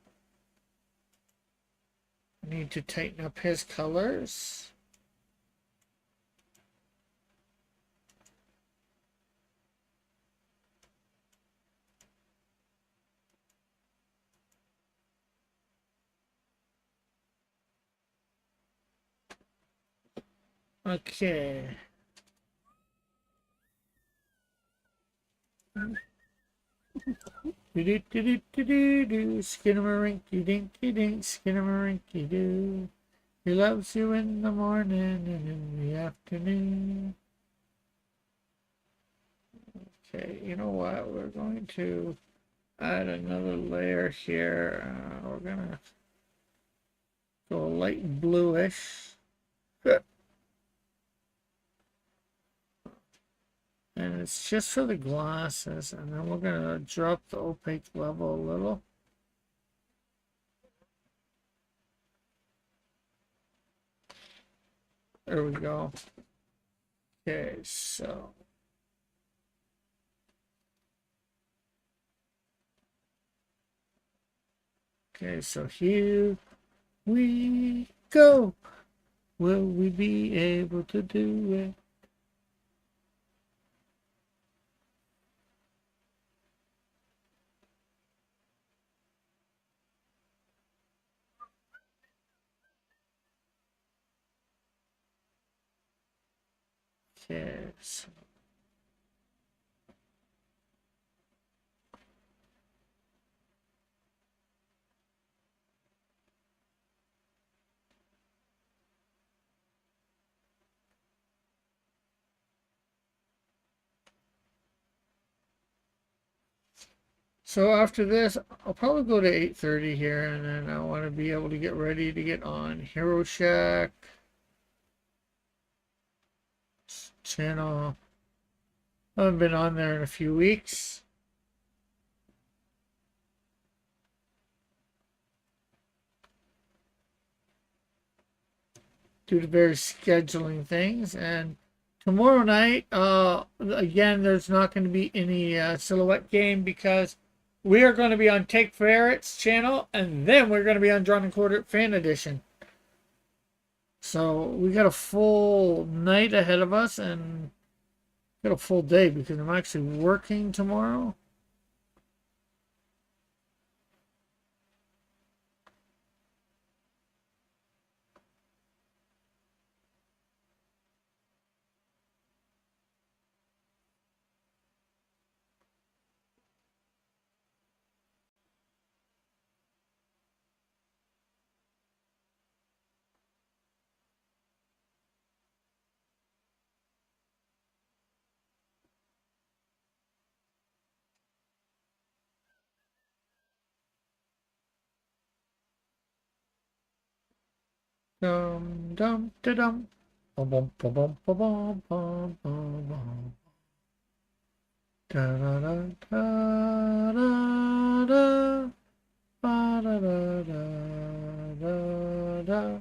Need to tighten up his colors. Okay. Skinamarink-y dinky dink, skinamarink-y doo. He loves you in the morning and in the afternoon. Okay, you know what? We're going to add another layer here. We're gonna go light bluish. And it's just for the glasses, and then we're gonna drop the opaque level a little. There we go. Okay, so here we go. Will we be able to do it? Okay, so after this, I'll probably go to 8:30 here, and then I want to be able to get ready to get on Hero Shack channel. I haven't been on there in a few weeks. Due to various scheduling things. And tomorrow night, again, there's not going to be any Silhouette game, because we are going to be on Take Ferret's channel, and then we're going to be on Drawn and Quartered Fan Edition. So we got a full night ahead of us, and got a full day because I'm actually working tomorrow. Dum dum da dum. Bum bum bum bum bum bum bum bum bum. Da da da da da da da da da da da.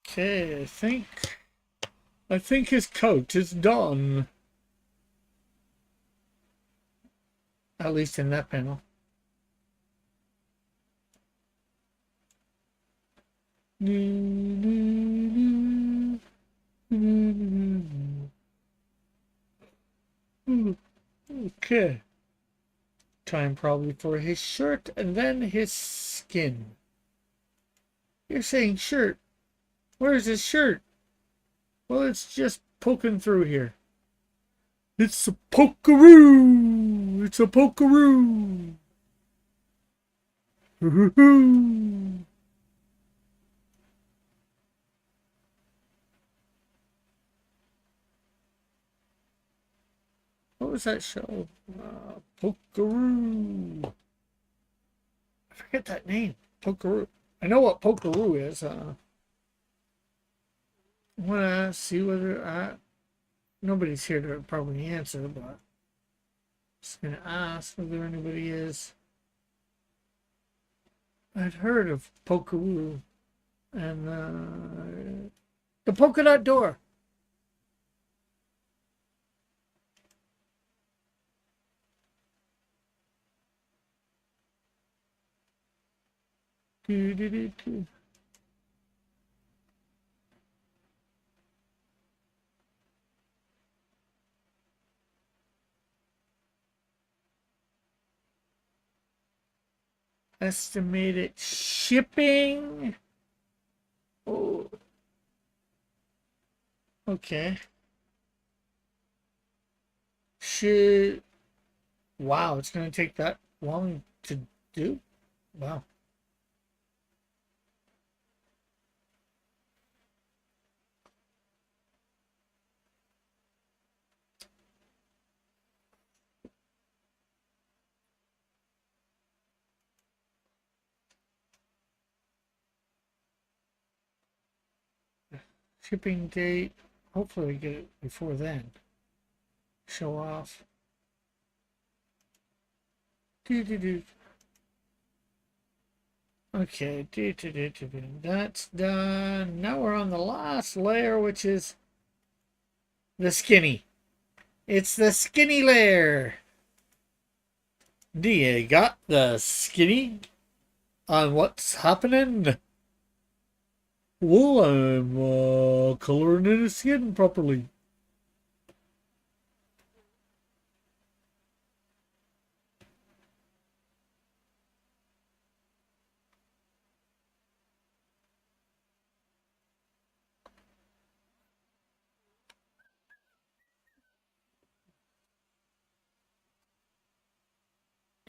Okay, I think his coat is done. At least in that panel. Okay. Time probably for his shirt and then his skin. You're saying shirt. Where's his shirt? Well, it's just poking through here. It's a pokeroo! It's a pokeroo! What was that show? Pokeroo. I forget that name. Pokeroo. I know what Pokeroo is. I want to see whether nobody's here to probably answer, but I'm just going to ask whether anybody is. I've heard of Pokeroo and the polka dot door. Do, do, do, do. Estimated shipping. Oh, okay. Should wow, it's gonna take that long to do. Wow. Shipping date. Hopefully we get it before then. Show off. Do do do. Okay, do do do do do. That's done. Now we're on the last layer, which is the skinny. It's the skinny layer. Do you got the skinny on what's happening? Well, I'm coloring in the skin properly.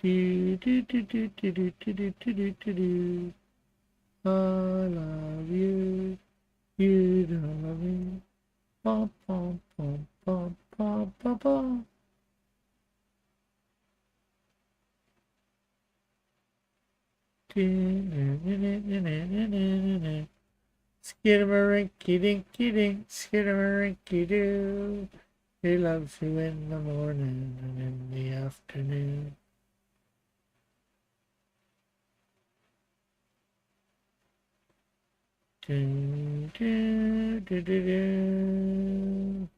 Do, do, do, do, do, do, do, do, do, do. I love you. You don't love me. Bum, bum, bum, bum, bum, bum, bum. Skidamarinky dinky dink, skidamarinky doo. He loves you in the morning and in the afternoon. Do, do, do, do, do.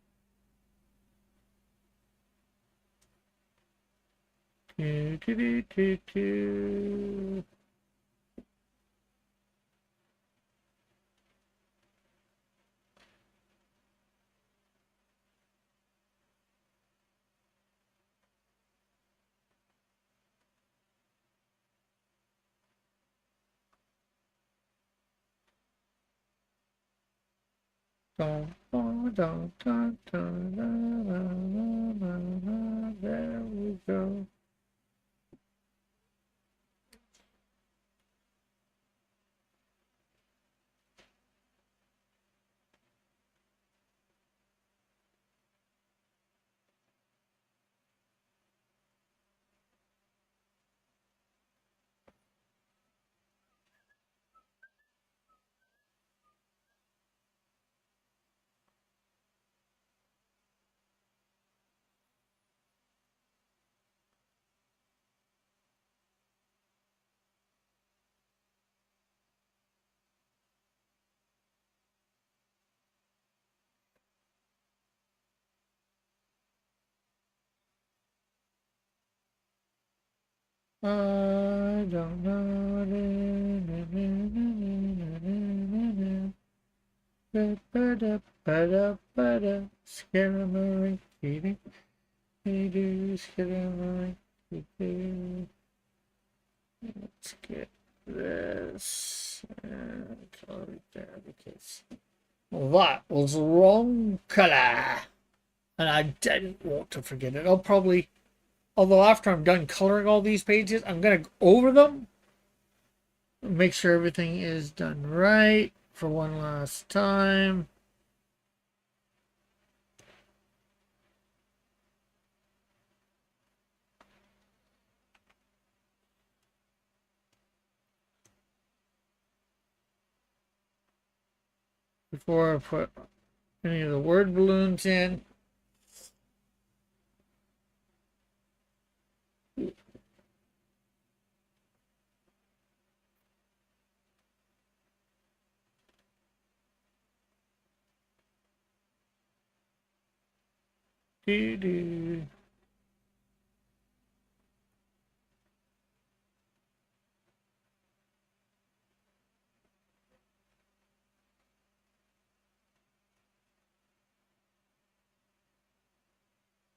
Do, do, do, do, do. Dun, dun, dun, dun, dun, dun, dun, dun, dun. There we go. I don't know. Ba-da-ba-da-ba-da. Skidamarinky-dink, doo, skidamarinky-doo. Let's get this and color it there because that was the wrong color. And I didn't want to forget it. I'll probably, although after I'm done coloring all these pages, I'm going to go over them, make sure everything is done right for one last time. Before I put any of the word balloons in. Doo -doo.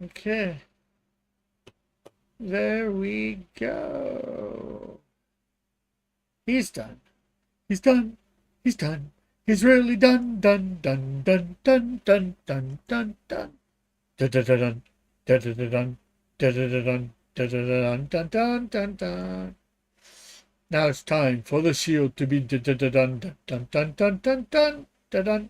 Okay. There we go. He's done. He's done. He's done. He's really done, done, done, done, done, done, done, done, done. Dun, dun, dun, dun, dun, dun, dun, dun, dun, dun, dun, dun, dun, dun. Now it's time for the shield to be dun, dun, dun, dun, dun, dun, dun, dun, dun, dun, dun.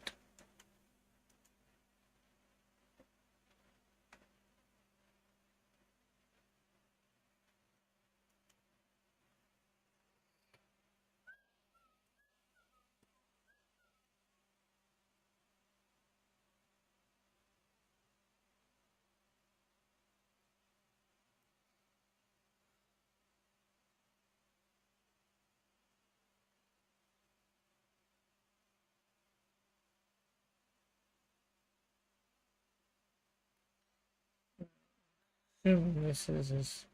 This is his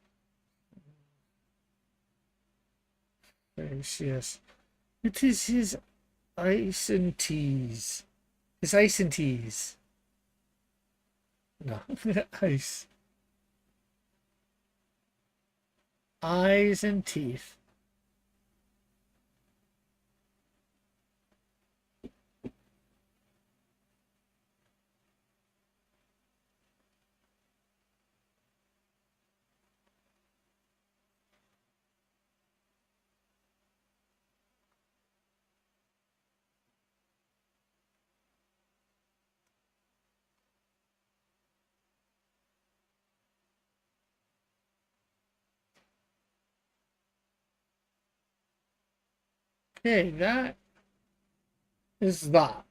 face, yes. It is his ice and teas. His ice and teas. No, ice. Eyes and teeth. Okay, that is that.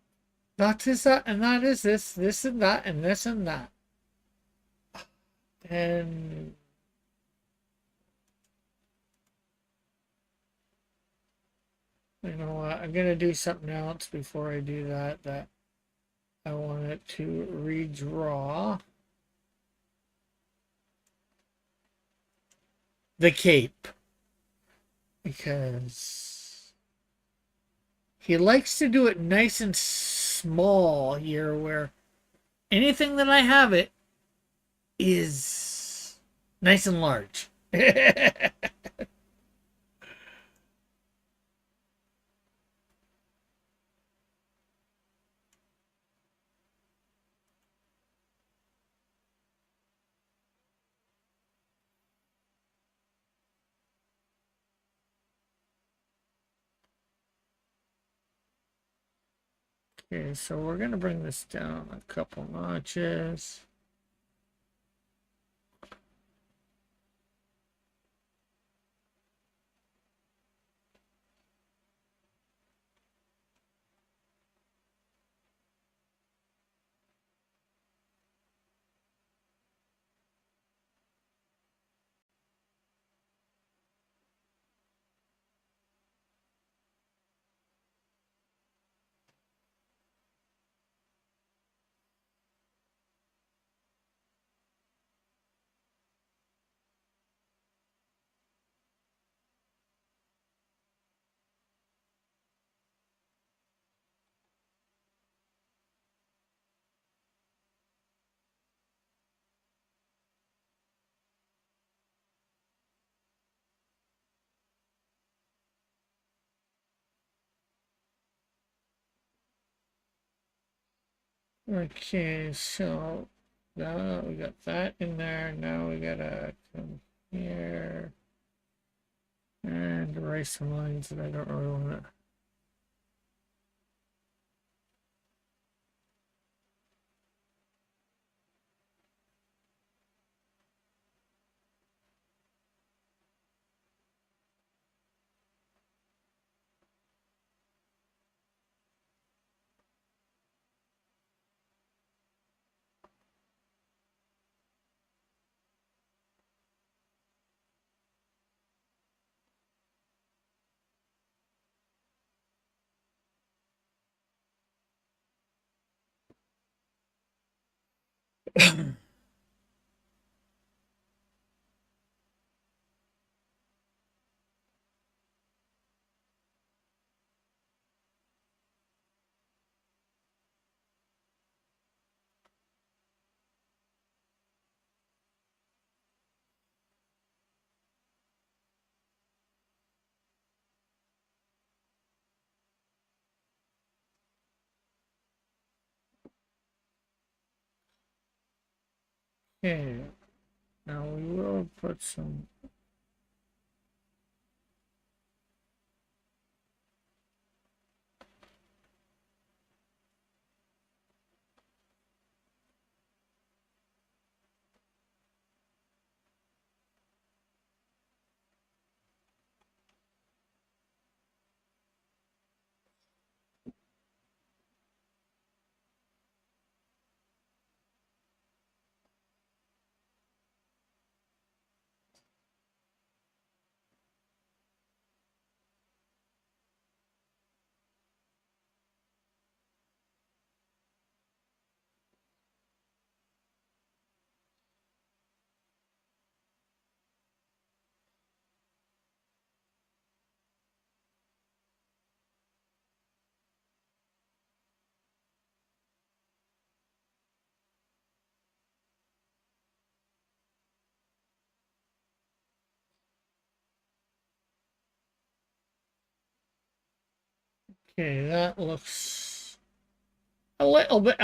That is that, and that is this and that, and this and that. And you know what? I'm gonna do something else before I do that. That I want it to redraw the cape because he likes to do it nice and small here, where anything that I have it is nice and large. Okay, so we're gonna bring this down a couple notches. Okay, so now we got that in there. Now we gotta come here and erase some lines that I don't really want to. Okay, now we will put some. Okay, that looks a little bit.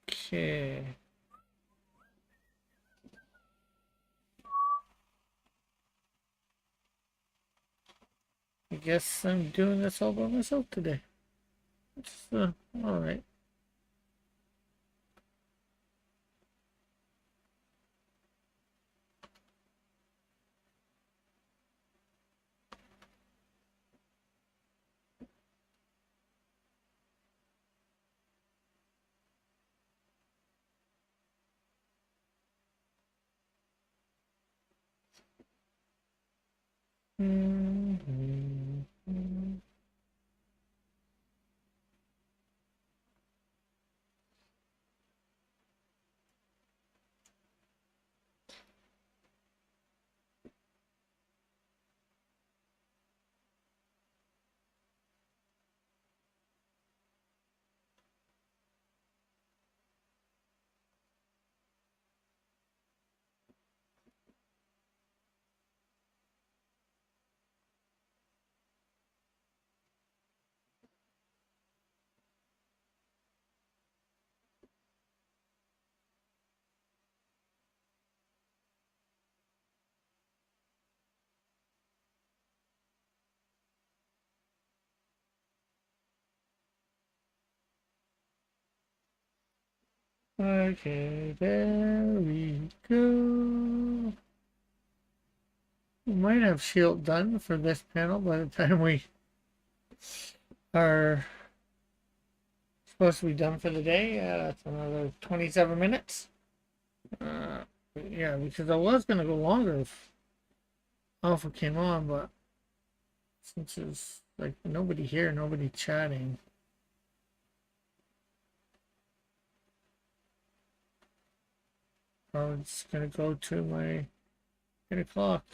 Okay. I guess I'm doing this all by myself today. It's all right. Okay, there we go. We might have shield done for this panel by the time we are supposed to be done for the day. That's another 27 minutes. Uh, yeah, because I was going to go longer if Alpha came on, but since there's like nobody here, nobody chatting. I'm just going to go to my 8 o'clock.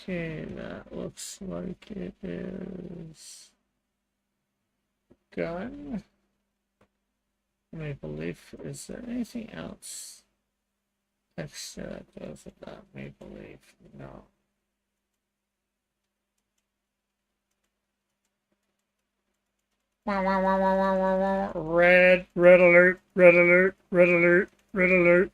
Okay, that looks like it is done. Maple leaf. Is there anything else extra that goes with that maple leaf? No. Red, red alert, red alert, red alert, red alert.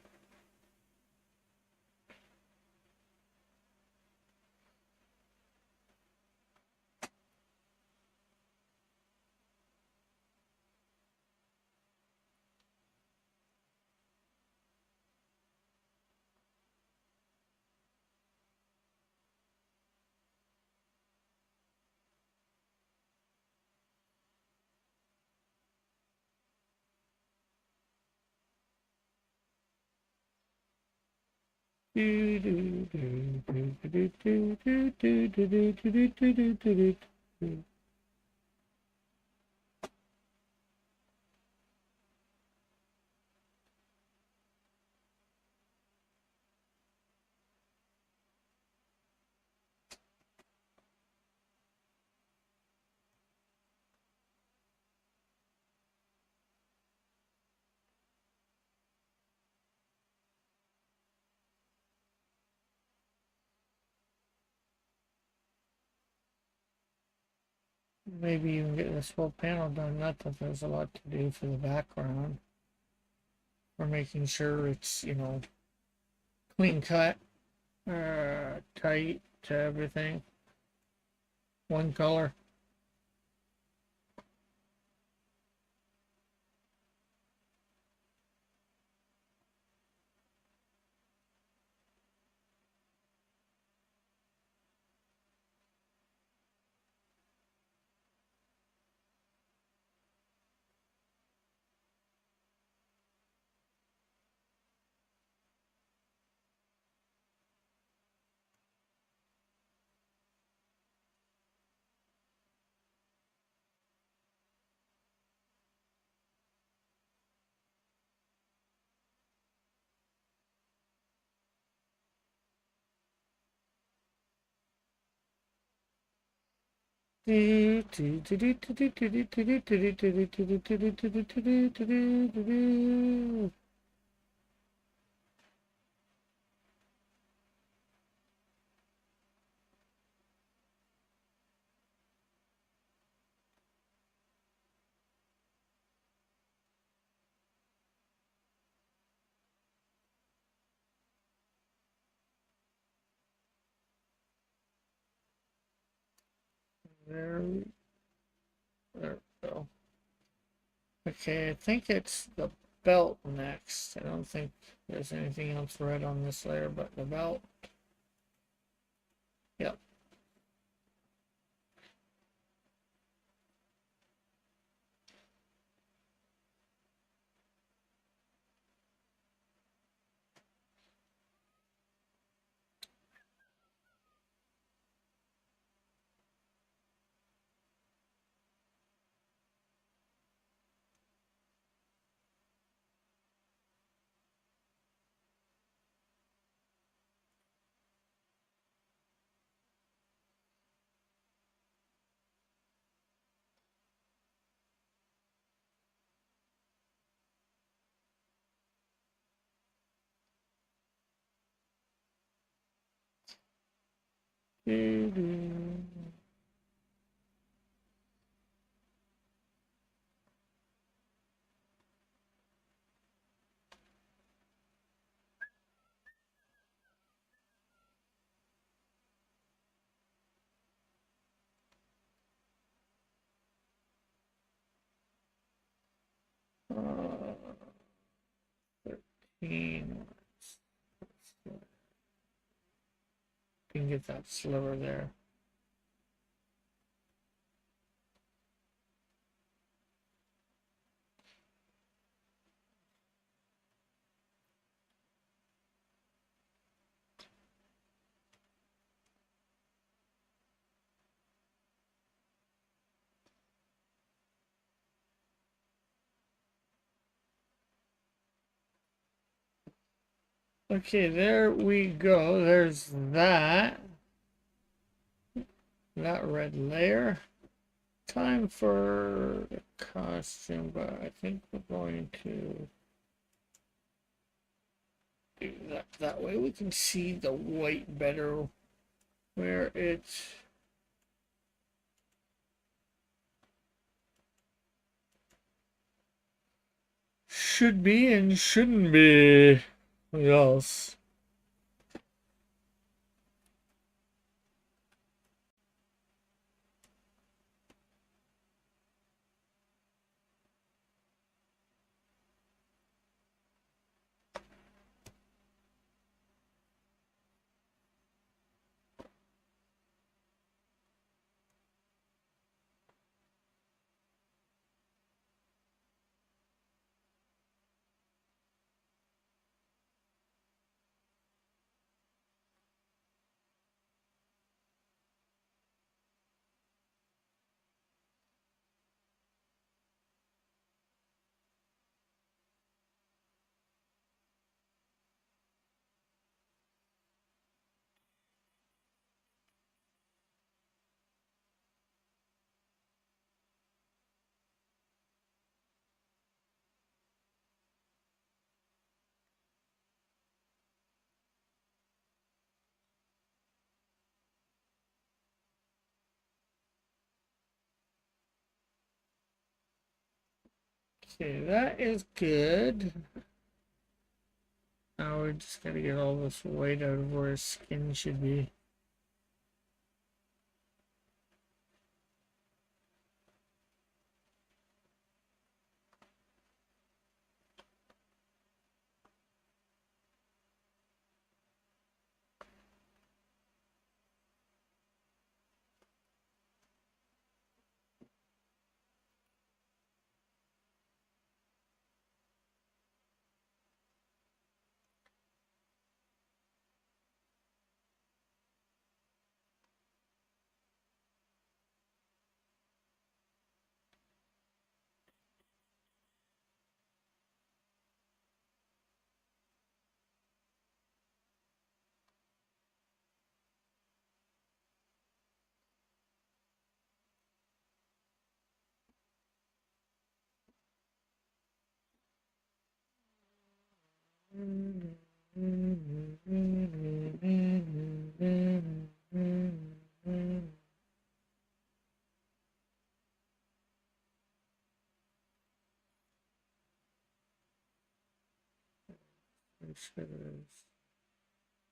Maybe even get this whole panel done. Not that there's a lot to do for the background. We're making sure it's, you know, clean cut, tight to everything. One color. There There we go. Okay, I think it's the belt next. I don't think there's anything else red on this layer but the belt. Yep. Uh, 13. Can get that sliver there. Okay, there we go. There's that red layer. Time for the costume, but I think we're going to do that way we can see the white better where it should be and shouldn't be. Yes. Okay, that is good. Now we just gotta get all this white out of where his skin should be.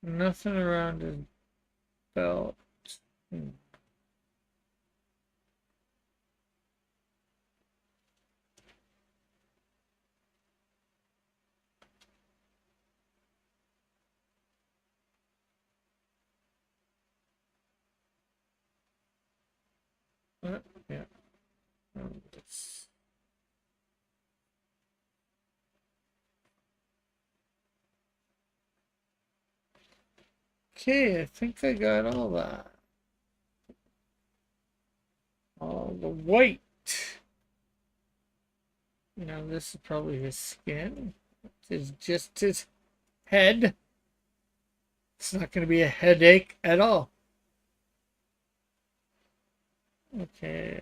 Nothing around his belt. Yeah. Okay, I think I got all that. All the white. Now this is probably his skin. This is just his head. It's not going to be a headache at all. Okay.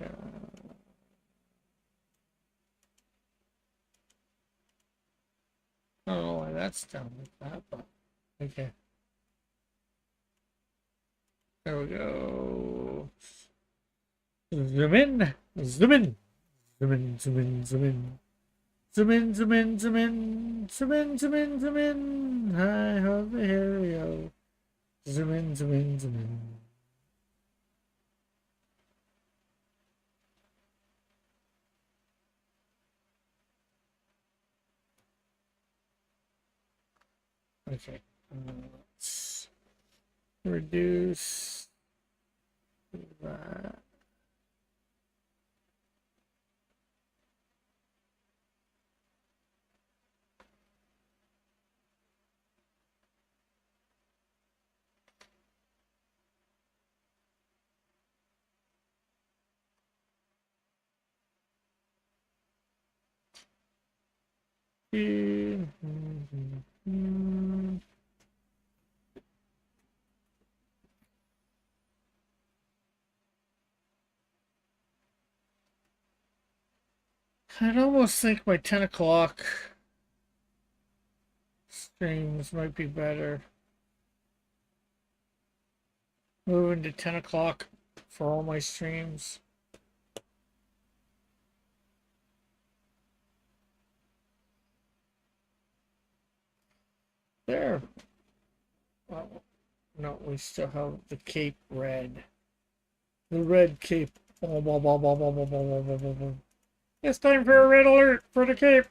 I don't know why that's done like that, but okay. There we go. Zoom in, zoom in, zoom in, zoom in, zoom in. Zoom in, zoom in, zoom in, zoom in, zoom in, zoom in. Hi, ho, here we go. Zoom in, zoom in, zoom in. Okay, let's reduce that. I'd almost think my 10 o'clock streams might be better. Moving to 10 o'clock for all my streams. There. Oh, no, we still have the cape red. The red cape. Oh, blah, blah, blah, blah, blah, blah, blah, blah, blah, blah. It's time for a red alert for the cape.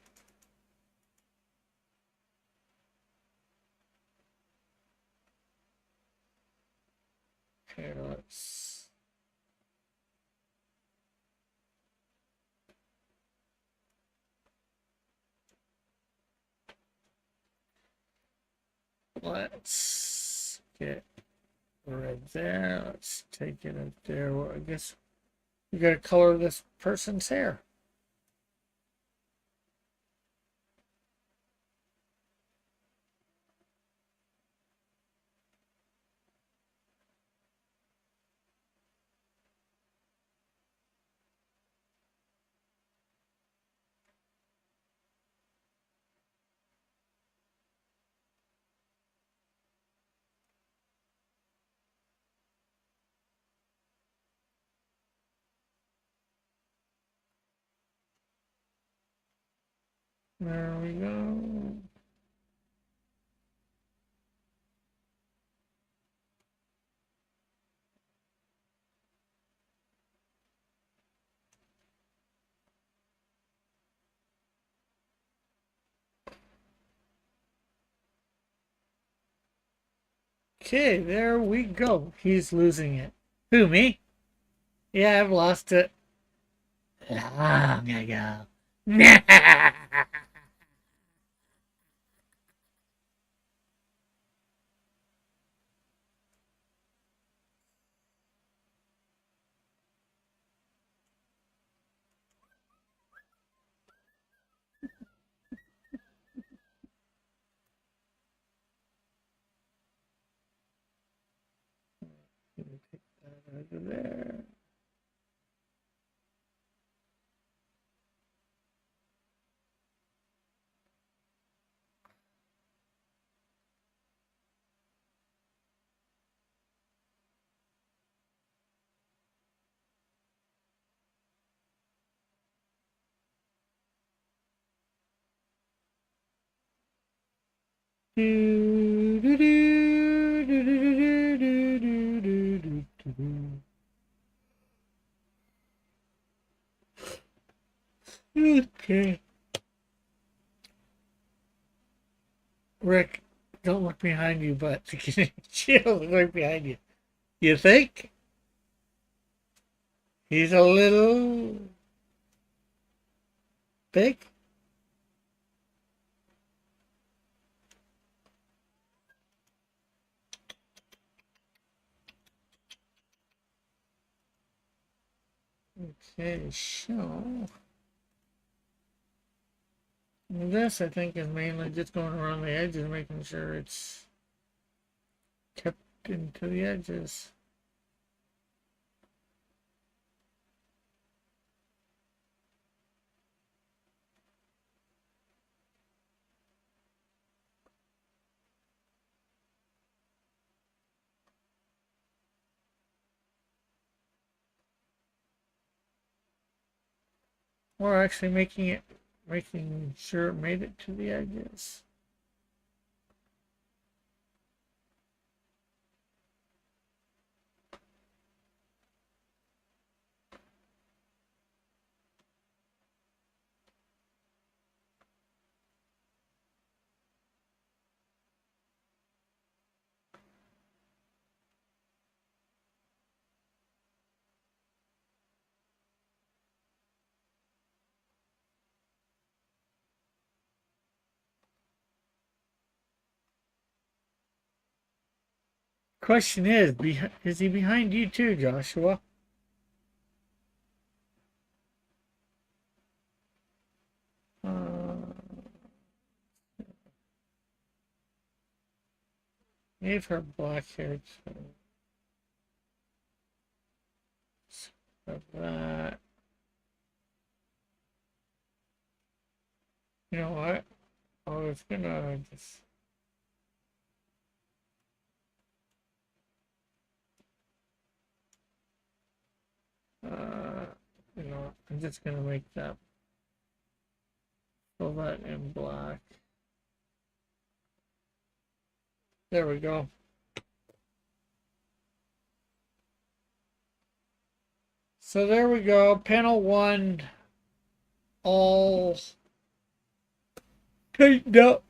Okay, let's get red there. Let's take it up there. Well, I guess we gotta color this person's hair. There we go. Okay, there we go. He's losing it. Who, me? Yeah, I've lost it. Long ago. Take that over there. Do, do, do, do, do, do, do, do, do, do, do. Okay. Rick, don't look behind you, but she'll look right behind you. You think? He's a little big. Okay, so this I think is mainly just going around the edges, making sure it's kept into the edges. Or actually making sure it made it to the edges. Question is he behind you too, Joshua? Gave her black hair so that. You know what? I was gonna just. You know, I'm just gonna make that. Fill that in black. There we go. So there we go. Panel 1 all tightened up.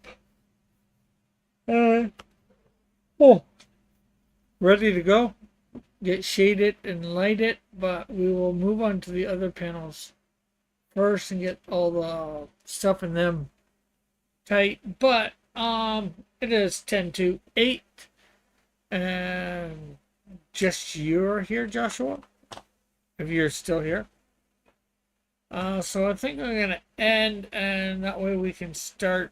Oh, ready to go. Get shaded and light it, but we will move on to the other panels first and get all the stuff in them tight. But it is 10 to 8 and just you're here, Joshua, if you're still here. So I think I'm gonna end, and that way we can start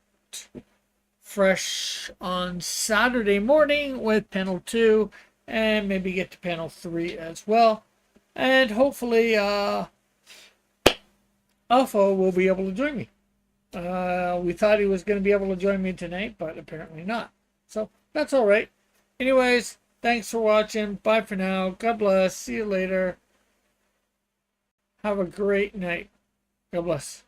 fresh on Saturday morning with panel 2 and maybe get to panel 3 as well, and hopefully Alpha will be able to join me. We thought he was going to be able to join me tonight, but apparently not, so that's all right. Anyways, thanks for watching. Bye for now. God bless. See you later. Have a great night. God bless.